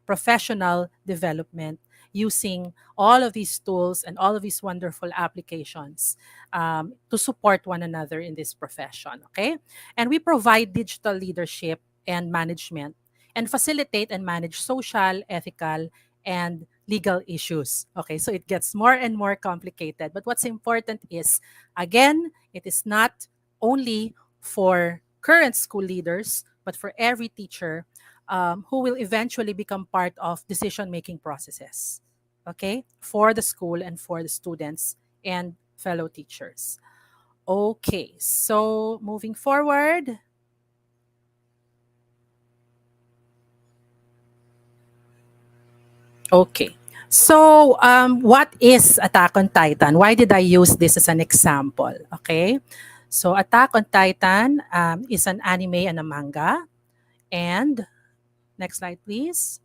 professional development using all of these tools and all of these wonderful applications to support one another in this profession. Okay. And we provide digital leadership and management and facilitate and manage social, ethical, and legal issues. Okay. So it gets more and more complicated. But what's important is, again, it is not only for current school leaders, but for every teacher who will eventually become part of decision making processes, okay, for the school and for the students and fellow teachers. Okay, so moving forward. Okay, so what is Attack on Titan? Why did I use this as an example? Okay, so Attack on Titan is an anime and a manga. And next slide, please.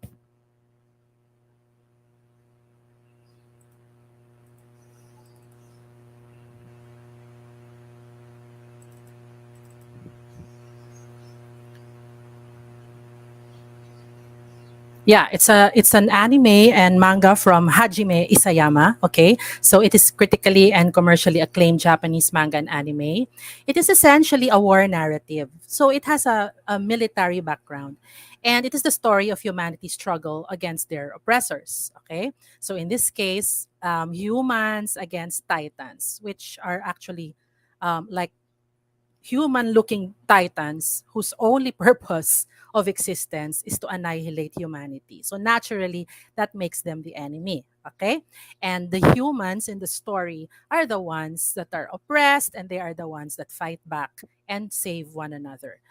Yeah, it's an anime and manga from Hajime Isayama. Okay, so it is critically and commercially acclaimed Japanese manga and anime. It is essentially a war narrative, so it has a military background, and it is the story of humanity's struggle against their oppressors. Okay, so in this case, humans against titans, which are actually like human looking titans whose only purpose of existence is to annihilate humanity. So naturally, that makes them the enemy. Okay? And the humans in the story are the ones that are oppressed, and they are the ones that fight back and save one another.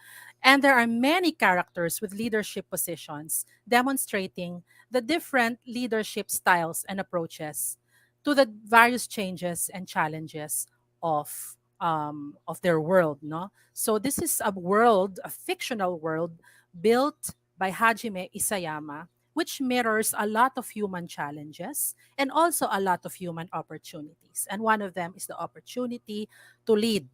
And there are many characters with leadership positions demonstrating the different leadership styles and approaches to the various changes and challenges of their world. No, so this is a world, a fictional world built by Hajime Isayama, which mirrors a lot of human challenges and also a lot of human opportunities. And one of them is the opportunity to lead,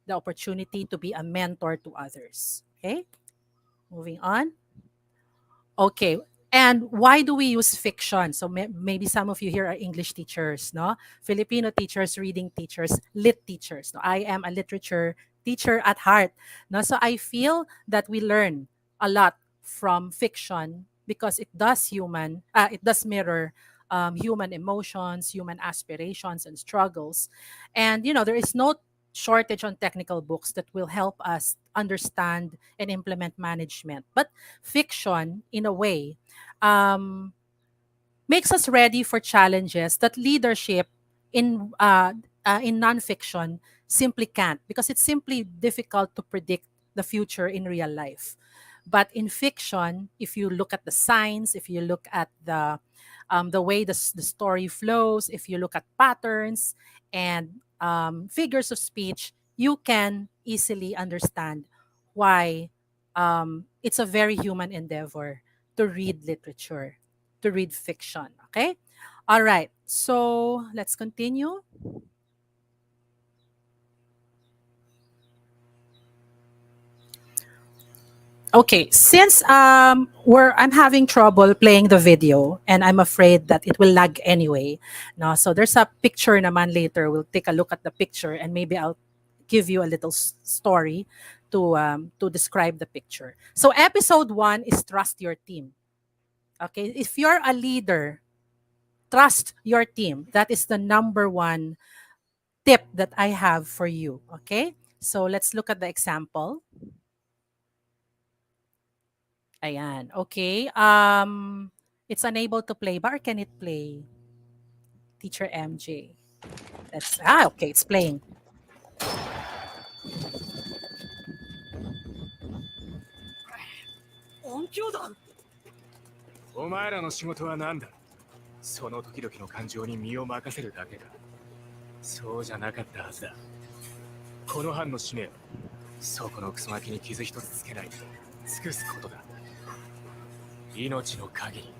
the opportunity to be a mentor to others. Okay, moving on. Okay. And why do we use fiction? So maybe some of you here are English teachers, no? Filipino teachers, reading teachers, lit teachers. No? I am a literature teacher at heart. No? So I feel that we learn a lot from fiction because it does mirror human emotions, human aspirations and struggles. And there is no shortage on technical books that will help us understand and implement management. But fiction, in a way, um, makes us ready for challenges that leadership in nonfiction simply can't, because it's simply difficult to predict the future in real life. But in fiction, if you look at the signs, if you look at the way the story flows, if you look at patterns and figures of speech, you can easily understand why it's a very human endeavor to read literature, to read fiction. Okay? All right. So let's continue. Okay, since I'm having trouble playing the video and I'm afraid that it will lag anyway. No, so there's a picture naman later. We'll take a look at the picture and maybe I'll give you a little story to describe the picture. So episode 1 is trust your team. Okay, if you're a leader, trust your team. That is the number one tip that I have for you. Okay, so let's look at the example. Ayan. Okay. It's unable to play ba or can it play? Teacher MJ. Okay, it's playing. 音響団。お前らの仕事は何だ。その時々の感情に身を任せるだけか。そうじゃなかったはずだ。この班の使命は、そこのクソガキに傷一つつけないで尽くすことだ。命の限り、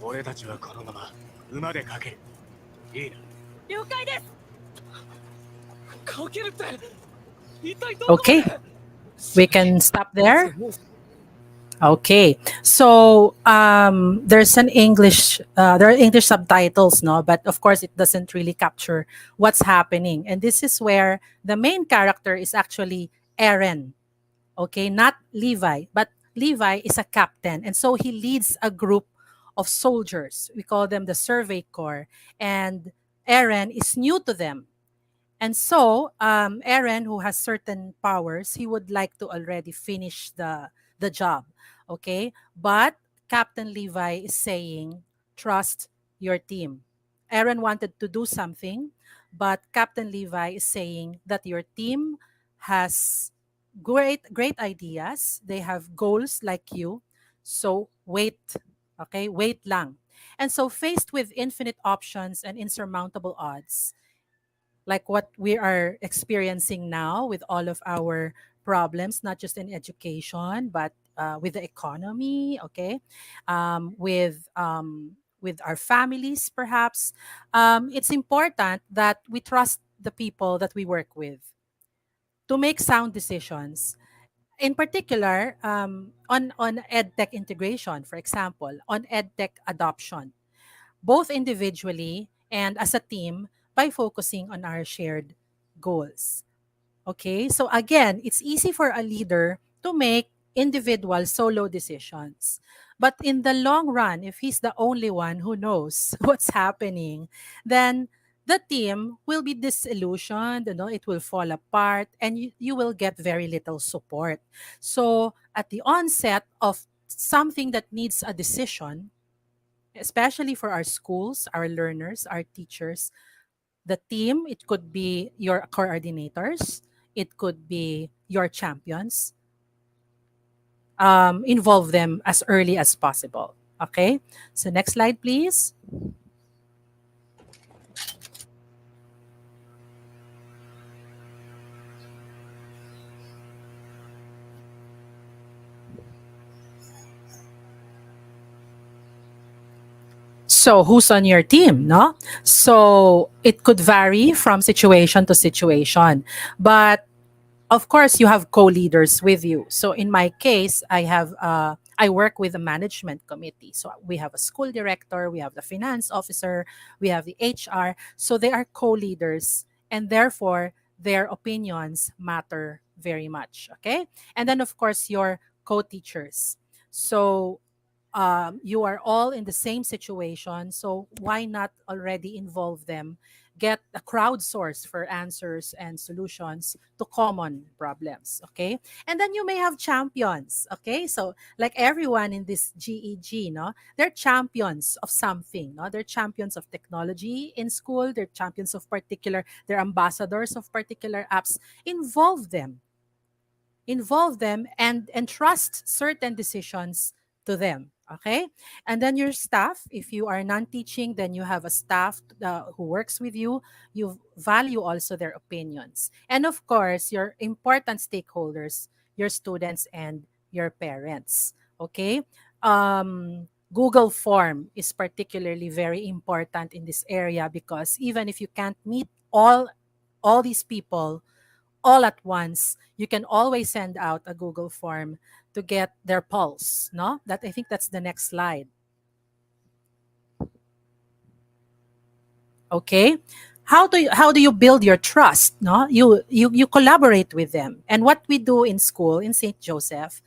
俺たちはこのまま馬でかける。いいな。了解です。かけるって、一体どこまで。 Okay, we can stop there. Okay, so there's an there are English subtitles, no, but of course it doesn't really capture what's happening. And this is where the main character is actually Aaron. Okay, not Levi, but Levi is a captain, and so he leads a group of soldiers. We call them the Survey Corps, and Aaron is new to them. And so, Aaron, who has certain powers, he would like to already finish the job. Okay, but Captain Levi is saying, trust your team. Aaron wanted to do something, but Captain Levi is saying that your team has great ideas. They have goals like you. So wait, okay, wait lang. And so faced with infinite options and insurmountable odds, like what we are experiencing now with all of our problems, not just in education, but with the economy, okay, with our families, perhaps, it's important that we trust the people that we work with to make sound decisions. In particular, on EdTech integration, for example, on EdTech adoption, both individually and as a team by focusing on our shared goals. Okay, so again, it's easy for a leader to make individual solo decisions. But in the long run, if he's the only one who knows what's happening, then the team will be disillusioned, it will fall apart, and you will get very little support. So at the onset of something that needs a decision, especially for our schools, our learners, our teachers, the team, it could be your coordinators, it could be your champions. Involve them as early as possible. Okay, so next slide, please. So who's on your team, no? So it could vary from situation to situation. But of course you have co-leaders with you. So in my case, I work with the management committee. So we have a school director, we have the finance officer, we have the HR. So they are co-leaders, and therefore their opinions matter very much. Okay. And then of course your co-teachers. So you are all in the same situation. So why not already involve them? Get a crowdsource for answers and solutions to common problems. Okay. And then you may have champions. Okay. So, like everyone in this GEG, no, they're champions of something. No, they're champions of technology in school. They're ambassadors of particular apps. Involve them and entrust certain decisions to them. Okay. And then your staff, if you are non-teaching, then you have a staff who works with you. You value also their opinions, and of course your important stakeholders, your students and your parents. Okay. Google form is particularly very important in this area, because even if you can't meet all these people all at once, you can always send out a Google form to get their pulse. No, that I think that's the next slide. Okay, how do you build your trust? No, you collaborate with them. And what we do in school in St. Joseph,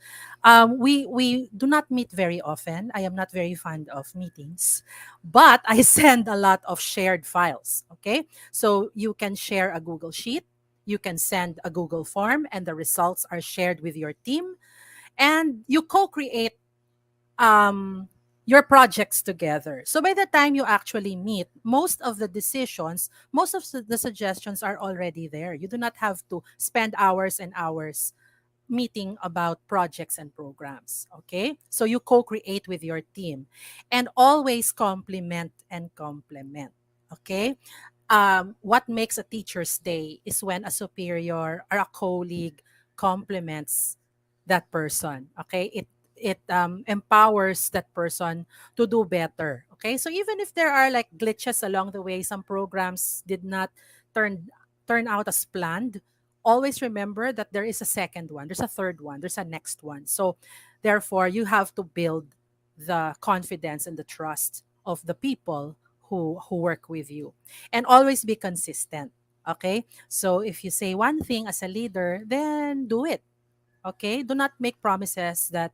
we do not meet very often. I am not very fond of meetings, but I send a lot of shared files. Okay, so you can share a Google sheet, you can send a Google form, and the results are shared with your team, and you co-create um, your projects together. So by the time you actually meet, most of the suggestions are already there. You do not have to spend hours and hours meeting about projects and programs. Okay. So you co create with your team and always complement. Okay. What makes a teacher's day is when a superior or a colleague compliments that person. Okay, it empowers that person to do better. Okay, so even if there are like glitches along the way, some programs did not turn turn out as planned, always remember that there is a second one, there's a third one, there's a next one. So therefore you have to build the confidence and the trust of the people who work with you, and always be consistent. Okay, so if you say one thing as a leader, then do it. Okay, do not make promises that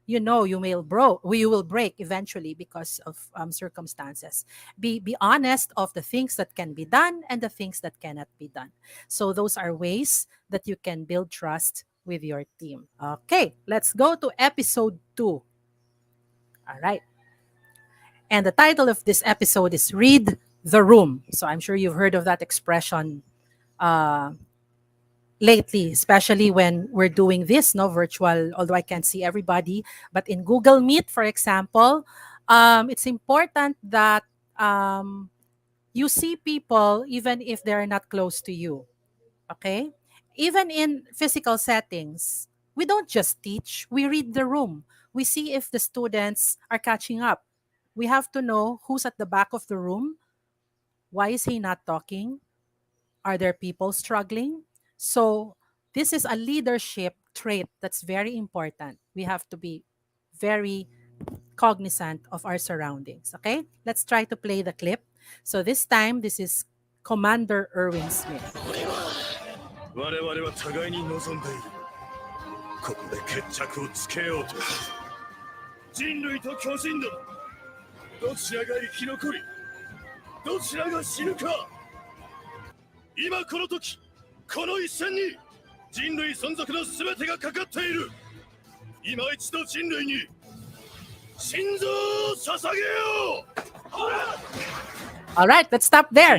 you will break eventually because of circumstances. Be honest of the things that can be done and the things that cannot be done. So those are ways that you can build trust with your team. Okay, let's go to episode 2. All right. And the title of this episode is Read the Room. So I'm sure you've heard of that expression uh, lately, especially when we're doing this, no, virtual, although I can't see everybody. But in Google Meet, for example, it's important that you see people even if they're not close to you. Okay? Even in physical settings, we don't just teach, we read the room. We see if the students are catching up. We have to know who's at the back of the room. Why is he not talking? Are there people struggling? So, this is a leadership trait that's very important. We have to be very cognizant of our surroundings. Okay? Let's try to play the clip. So, this time, this is Commander Erwin Smith. 我々は互いに望んでいる。ここで決着をつけようと。人類と巨人ども、どちらが生き残り、どちらが死ぬか。今この時、この一戦に人類存続の全てがかかっている。今一度人類に心臓を捧げよう。All right, let's stop there.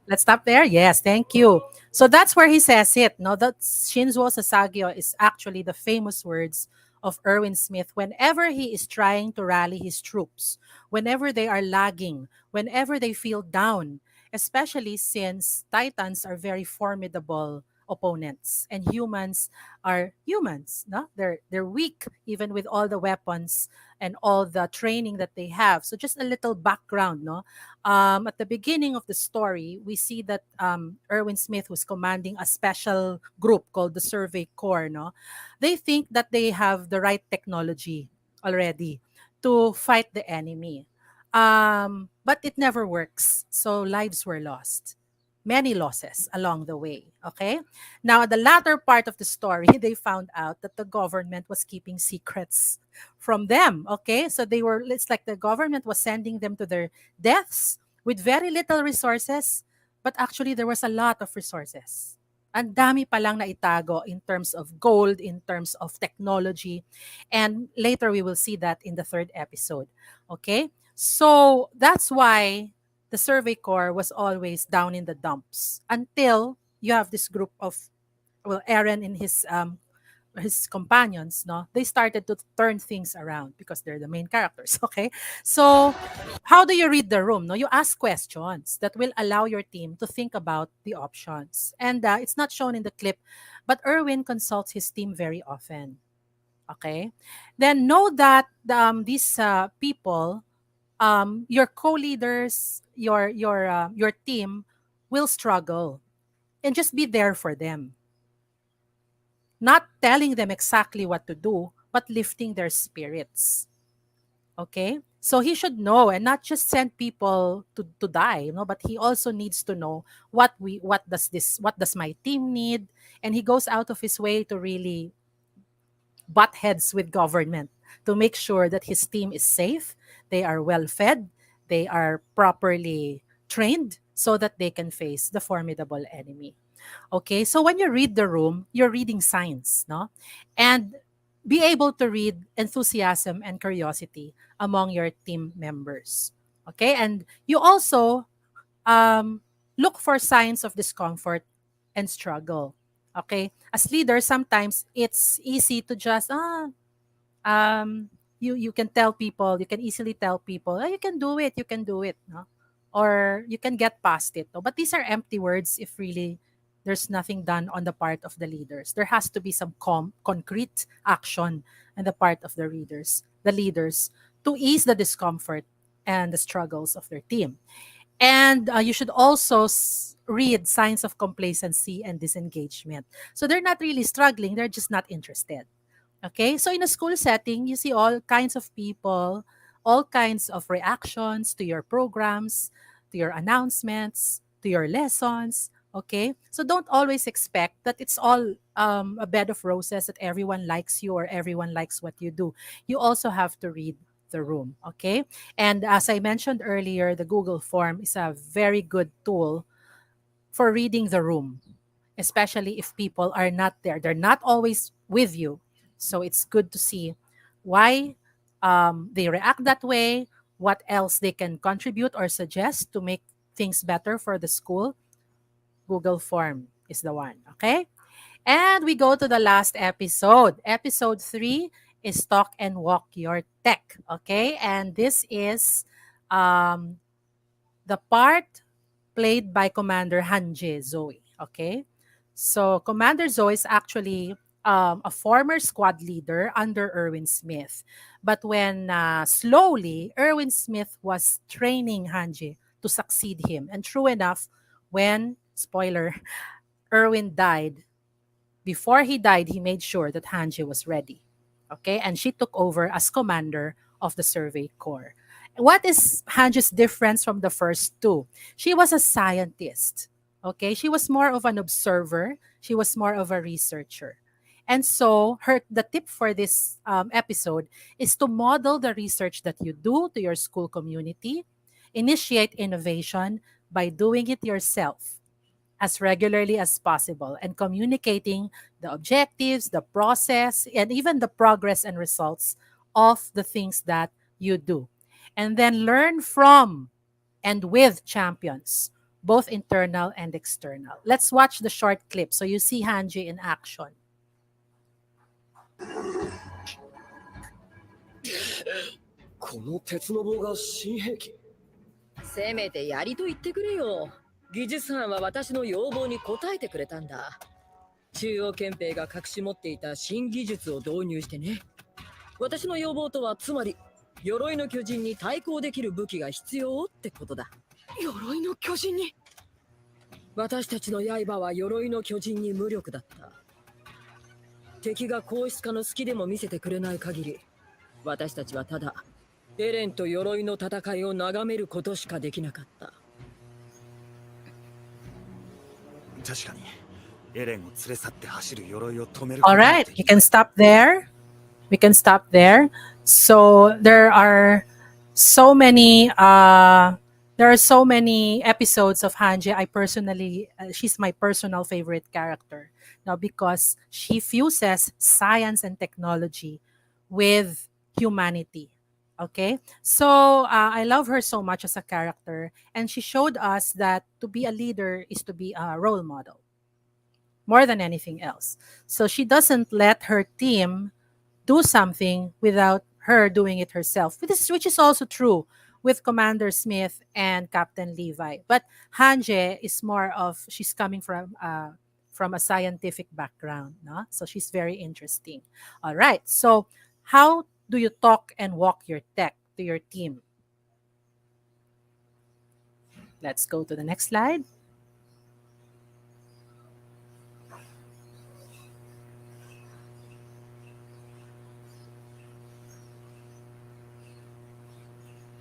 Let's stop there. Yes, thank you. So that's where he says it. No, that Shinzo Sasagyo is actually the famous words of Erwin Smith whenever he is trying to rally his troops, whenever they are lagging, whenever they feel down, especially since Titans are very formidable opponents, and humans are humans, no? They're weak even with all the weapons and all the training that they have. So just a little background, no? At the beginning of the story, we see that Erwin Smith was commanding a special group called the Survey Corps, no? They think that they have the right technology already to fight the enemy. But it never works. So lives were lost. Many losses along the way. Okay. Now, at the latter part of the story, they found out that the government was keeping secrets from them. Okay. So it's like the government was sending them to their deaths with very little resources, but actually there was a lot of resources. Ang dami palang naitago in terms of gold, in terms of technology. And later we will see that in the third episode. Okay. So that's why the Survey Corps was always down in the dumps until you have this group of, well, Aaron and his companions, no, they started to turn things around because they're the main characters. Okay, so how do you read the room? No, you ask questions that will allow your team to think about the options, and it's not shown in the clip, but Erwin consults his team very often. Okay, then know that these people, your co-leaders, your team will struggle, and just be there for them, not telling them exactly what to do, but lifting their spirits. Okay? So he should know and not just send people to die, but he also needs to know what does my team need, and he goes out of his way to really butt heads with government to make sure that his team is safe, they are well fed, they are properly trained so that they can face the formidable enemy. Okay, so when you read the room, you're reading signs, no? And be able to read enthusiasm and curiosity among your team members. Okay, and you also look for signs of discomfort and struggle. Okay, as leaders, sometimes it's easy to just you can tell people, you can easily tell people, oh, you can do it, no? Or you can get past it. No? But these are empty words if really there's nothing done on the part of the leaders. There has to be some concrete action on the part of the leaders to ease the discomfort and the struggles of their team. And you should also read signs of complacency and disengagement. So they're not really struggling, they're just not interested. Okay, so in a school setting, you see all kinds of people, all kinds of reactions to your programs, to your announcements, to your lessons. Okay, so don't always expect that it's all a bed of roses, that everyone likes you or everyone likes what you do. You also have to read the room. Okay, and as I mentioned earlier, the Google form is a very good tool for reading the room, especially if people are not there. They're not always with you. So it's good to see why they react that way, what else they can contribute or suggest to make things better for the school. Google Form is the one. Okay? And we go to the last episode. Episode 3 is Talk and Walk Your Tech. Okay? And this is the part played by Commander Hanje Zoe. Okay? So Commander Zoe is actually a former squad leader under Erwin Smith. But when slowly, Erwin Smith was training Hanje to succeed him. And true enough, when, spoiler, Erwin died, before he died, he made sure that Hanje was ready. Okay? And she took over as commander of the Survey Corps. What is Hanje's difference from the first two? She was a scientist. Okay? She was more of an observer. She was more of a researcher. And so the tip for this episode is to model the research that you do to your school community, initiate innovation by doing it yourself as regularly as possible and communicating the objectives, the process, and even the progress and results of the things that you do. And then learn from and with champions, both internal and external. Let's watch the short clip so you see Hanji in action. この鉄の棒が新兵器。せめてやりと言ってくれよ。技術班は私の要望に応えてくれたんだ。中央憲兵が隠し持っていた新技術を導入してね。私の要望とはつまり鎧の巨人に対抗できる武器が必要ってことだ。鎧の巨人に？私たちの刃は鎧の巨人に無力だった。敵が硬質化の隙でも見せてくれない限り、私たちはただエレンと鎧の戦いを眺めることしかできなかった。確かにエレンを連れ去って走る鎧を止める。 All right, you can stop there. We can stop there. So there are so many episodes of Hanji. I personally, she's my personal favorite character now because she fuses science and technology with humanity. Okay, so I love her so much as a character, and she showed us that to be a leader is to be a role model more than anything else. So she doesn't let her team do something without her doing it herself, which is also true with Commander Smith and Captain Levi. But Hanje is more of, she's coming from a scientific background, no? So she's very interesting. All right. So how do you talk and walk your tech to your team? Let's go to the next slide.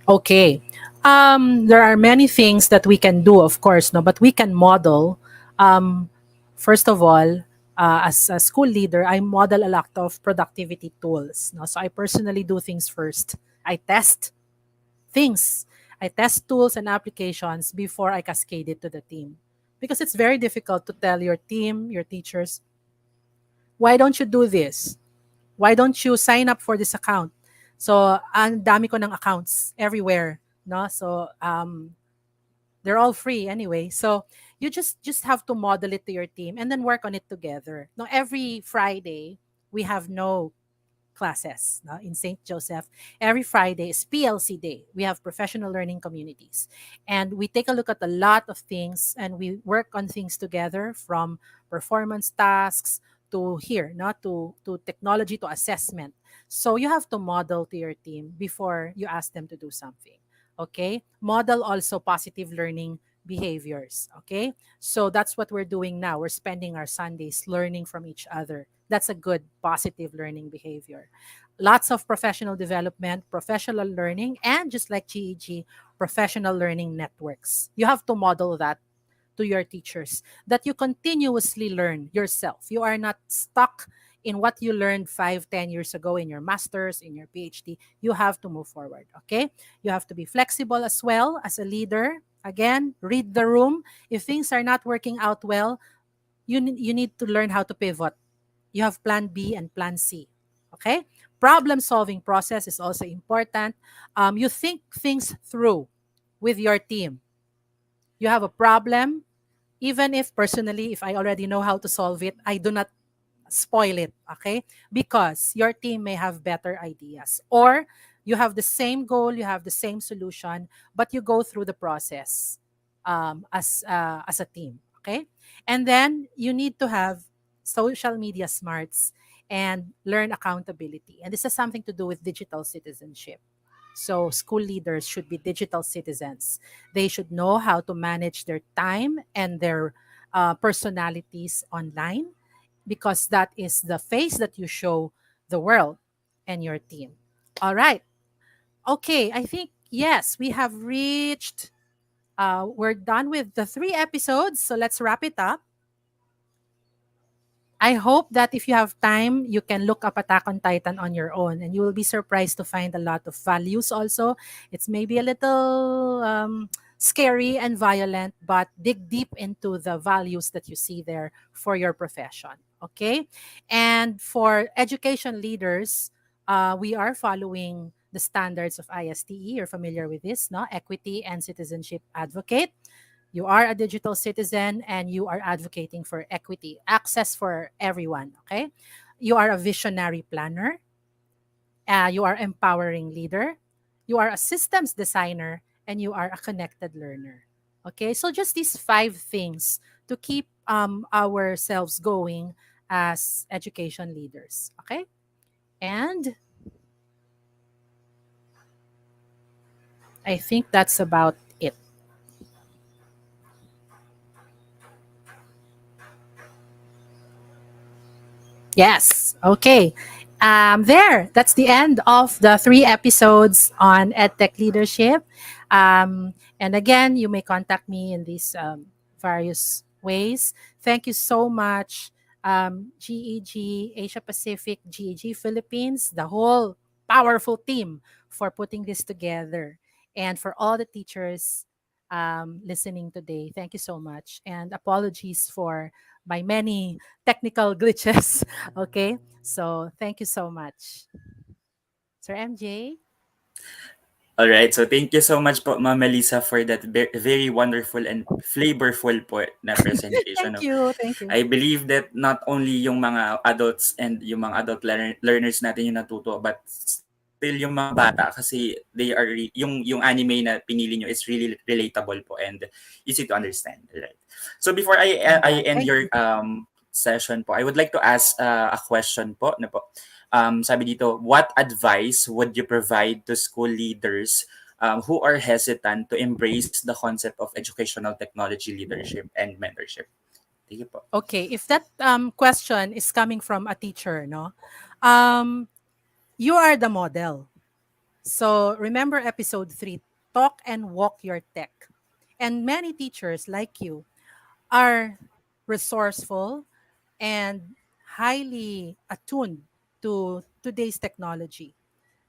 Okay. There are many things that we can do, of course, no, but we can model. First of all, as a school leader, I model a lot of productivity tools. No? So I personally do things first. I test things. I test tools and applications before I cascade it to the team. Because it's very difficult to tell your team, your teachers, why don't you do this? Why don't you sign up for this account? So, ang dami ko ng accounts everywhere, no? So, they're all free anyway. So, you just have to model it to your team and then work on it together. No, every Friday we have no classes, no, in St. Joseph. Every Friday is PLC day. We have professional learning communities. And we take a look at a lot of things and we work on things together from performance tasks to here, not to technology to assessment. So you have to model to your team before you ask them to do something. Okay? Model also positive learning behaviors. Okay? So that's what we're doing now. We're spending our Sundays learning from each other. That's a good positive learning behavior. Lots of professional development, professional learning, and just like GEG, professional learning networks. You have to model that to your teachers, that you continuously learn yourself. You are not stuck in what you learned 5, 10 years ago in your master's, in your PhD. You have to move forward, okay? You have to be flexible as well as a leader. Again, read the room. If things are not working out well, you need to learn how to pivot. You have plan B and plan C, okay? Problem solving process is also important. You think things through with your team. You have a problem, even if personally, if I already know how to solve it, I do not spoil it, okay? Because your team may have better ideas. Or you have the same goal, you have the same solution, but you go through the process as a team, okay? And then you need to have social media smarts and learn accountability. And this has something to do with digital citizenship. So school leaders should be digital citizens. They should know how to manage their time and their personalities online because that is the face that you show the world and your team. All right. Okay, I think, yes, we have reached, we're done with the 3 episodes. So let's wrap it up. I hope that if you have time, you can look up Attack on Titan on your own and you will be surprised to find a lot of values also. It's maybe a little scary and violent, but dig deep into the values that you see there for your profession. Okay? And for education leaders, we are following the standards of ISTE. You're familiar with this, no? Equity and Citizenship Advocate. You are a digital citizen and you are advocating for equity, access for everyone, okay? You are a visionary planner. You are empowering leader. You are a systems designer and you are a connected learner. Okay, so just these 5 things to keep ourselves going as education leaders. Okay? And I think that's about it. Yes. Okay. There. That's the end of the 3 episodes on EdTech leadership. And again, you may contact me in these various ways. Thank you so much, GEG Asia Pacific, GEG Philippines, the whole powerful team for putting this together, and for all the teachers listening today. Thank you so much. And apologies for my many technical glitches. Okay. So thank you so much. Sir MJ? All right. So thank you so much po, Ma'am Melissa, for that very wonderful and flavorful po na presentation. Thank No? you. Thank you. I believe that not only yung mga adults and yung mga adult learners natin yung natuto, but still yung mga bata kasi they are yung anime na pinili nyo is really relatable po and easy to understand. Right. So before I end Thank your you. session po, I would like to ask a question po na po. Sabi dito, what advice would you provide to school leaders who are hesitant to embrace the concept of educational technology leadership and mentorship? Thank you po. Okay. If that question is coming from a teacher, no, um, you are the model. So remember episode 3, talk and walk your tech. And many teachers like you are resourceful and highly attuned to today's technology.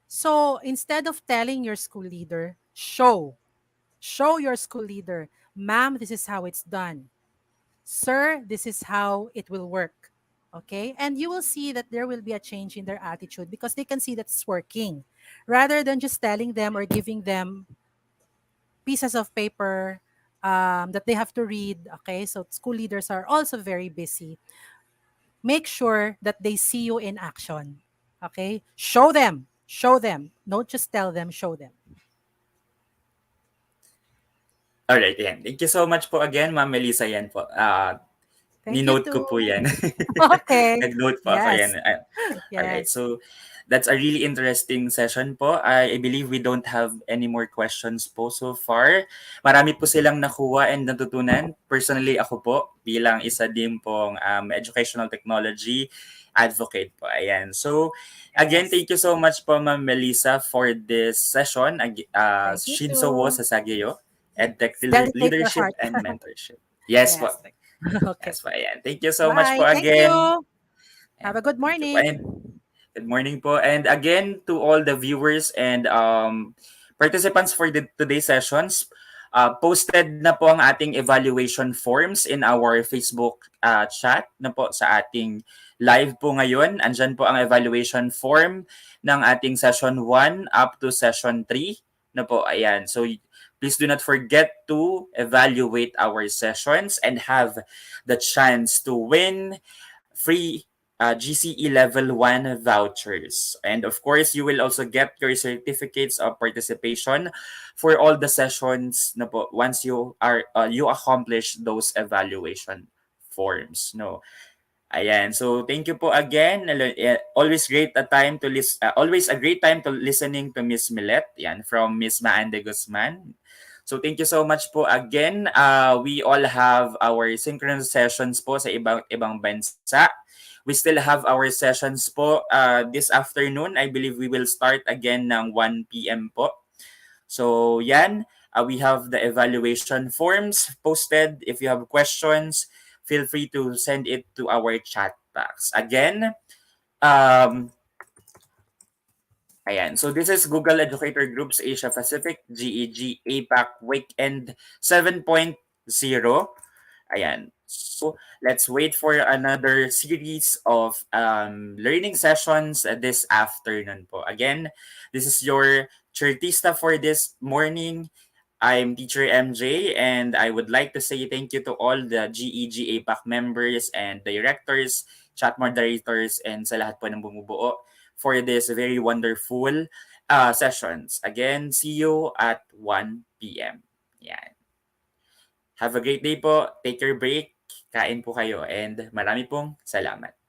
So instead of telling your school leader, show your school leader, ma'am, this is how it's done. Sir, this is how it will work. Okay. And you will see that there will be a change in their attitude because they can see that it's working rather than just telling them or giving them pieces of paper that they have to read. Okay. So school leaders are also very busy. Make sure that they see you in action. Okay. Show them. Show them. Don't just tell them, show them. Alright, yan. Thank you so much po again, Ma'am Melissa, yan po. Thank you Ni-note ko too. po yan. Okay. Nag-note po ako yan. Yes. Alright, Yes. so that's a really interesting session po. I believe we don't have any more questions po so far. Marami po silang nakuha and natutunan. Personally, ako po, bilang isa din pong educational technology advocate po. Ayan. So, again, Yes. thank you so much po, Ma'am Melissa, for this session. Thank you Shinso wo too. sa Sageyo, EdTech Dedicate your Leadership heart. and Mentorship. Yes po. Yes. Okay. Yes po. Ayan. Thank you so much po Bye. Thank again. you. Have And a good thank you po. morning. And good morning po. And again, to all the viewers and participants for today's sessions, posted na po ang ating evaluation forms in our Facebook chat na po sa ating live po ngayon. Andyan po ang evaluation form ng ating session 1 up to session 3 na po. Ayan. So, please do not forget to evaluate our sessions and have the chance to win free GCE Level 1 vouchers. And of course, you will also get your certificates of participation for all the sessions na po once you accomplish those evaluation forms. No. Ayan. So thank you po again. Always always a great time to listening to Miss Millet, yan, from Miss Maande Guzman. So thank you so much po again. We all have our synchronous sessions po sa ibang bansa. We still have our sessions po this afternoon. I believe we will start again ng 1 p.m. po. So yan, we have the evaluation forms posted. If you have questions, feel free to send it to our chat box. Again, ayan. So this is Google Educator Groups Asia Pacific, GEG APAC Weekend 7.0. Ayan. So let's wait for another series of learning sessions this afternoon po. Again, this is your Chartista for this morning. I'm Teacher MJ, and I would like to say thank you to all the GEG APAC members and directors, chat moderators, and sa lahat po ng bumubuo for this very wonderful sessions. Again, see you at 1 p.m. Yan. Have a great day po. Take your break. Kain po kayo and marami pong salamat.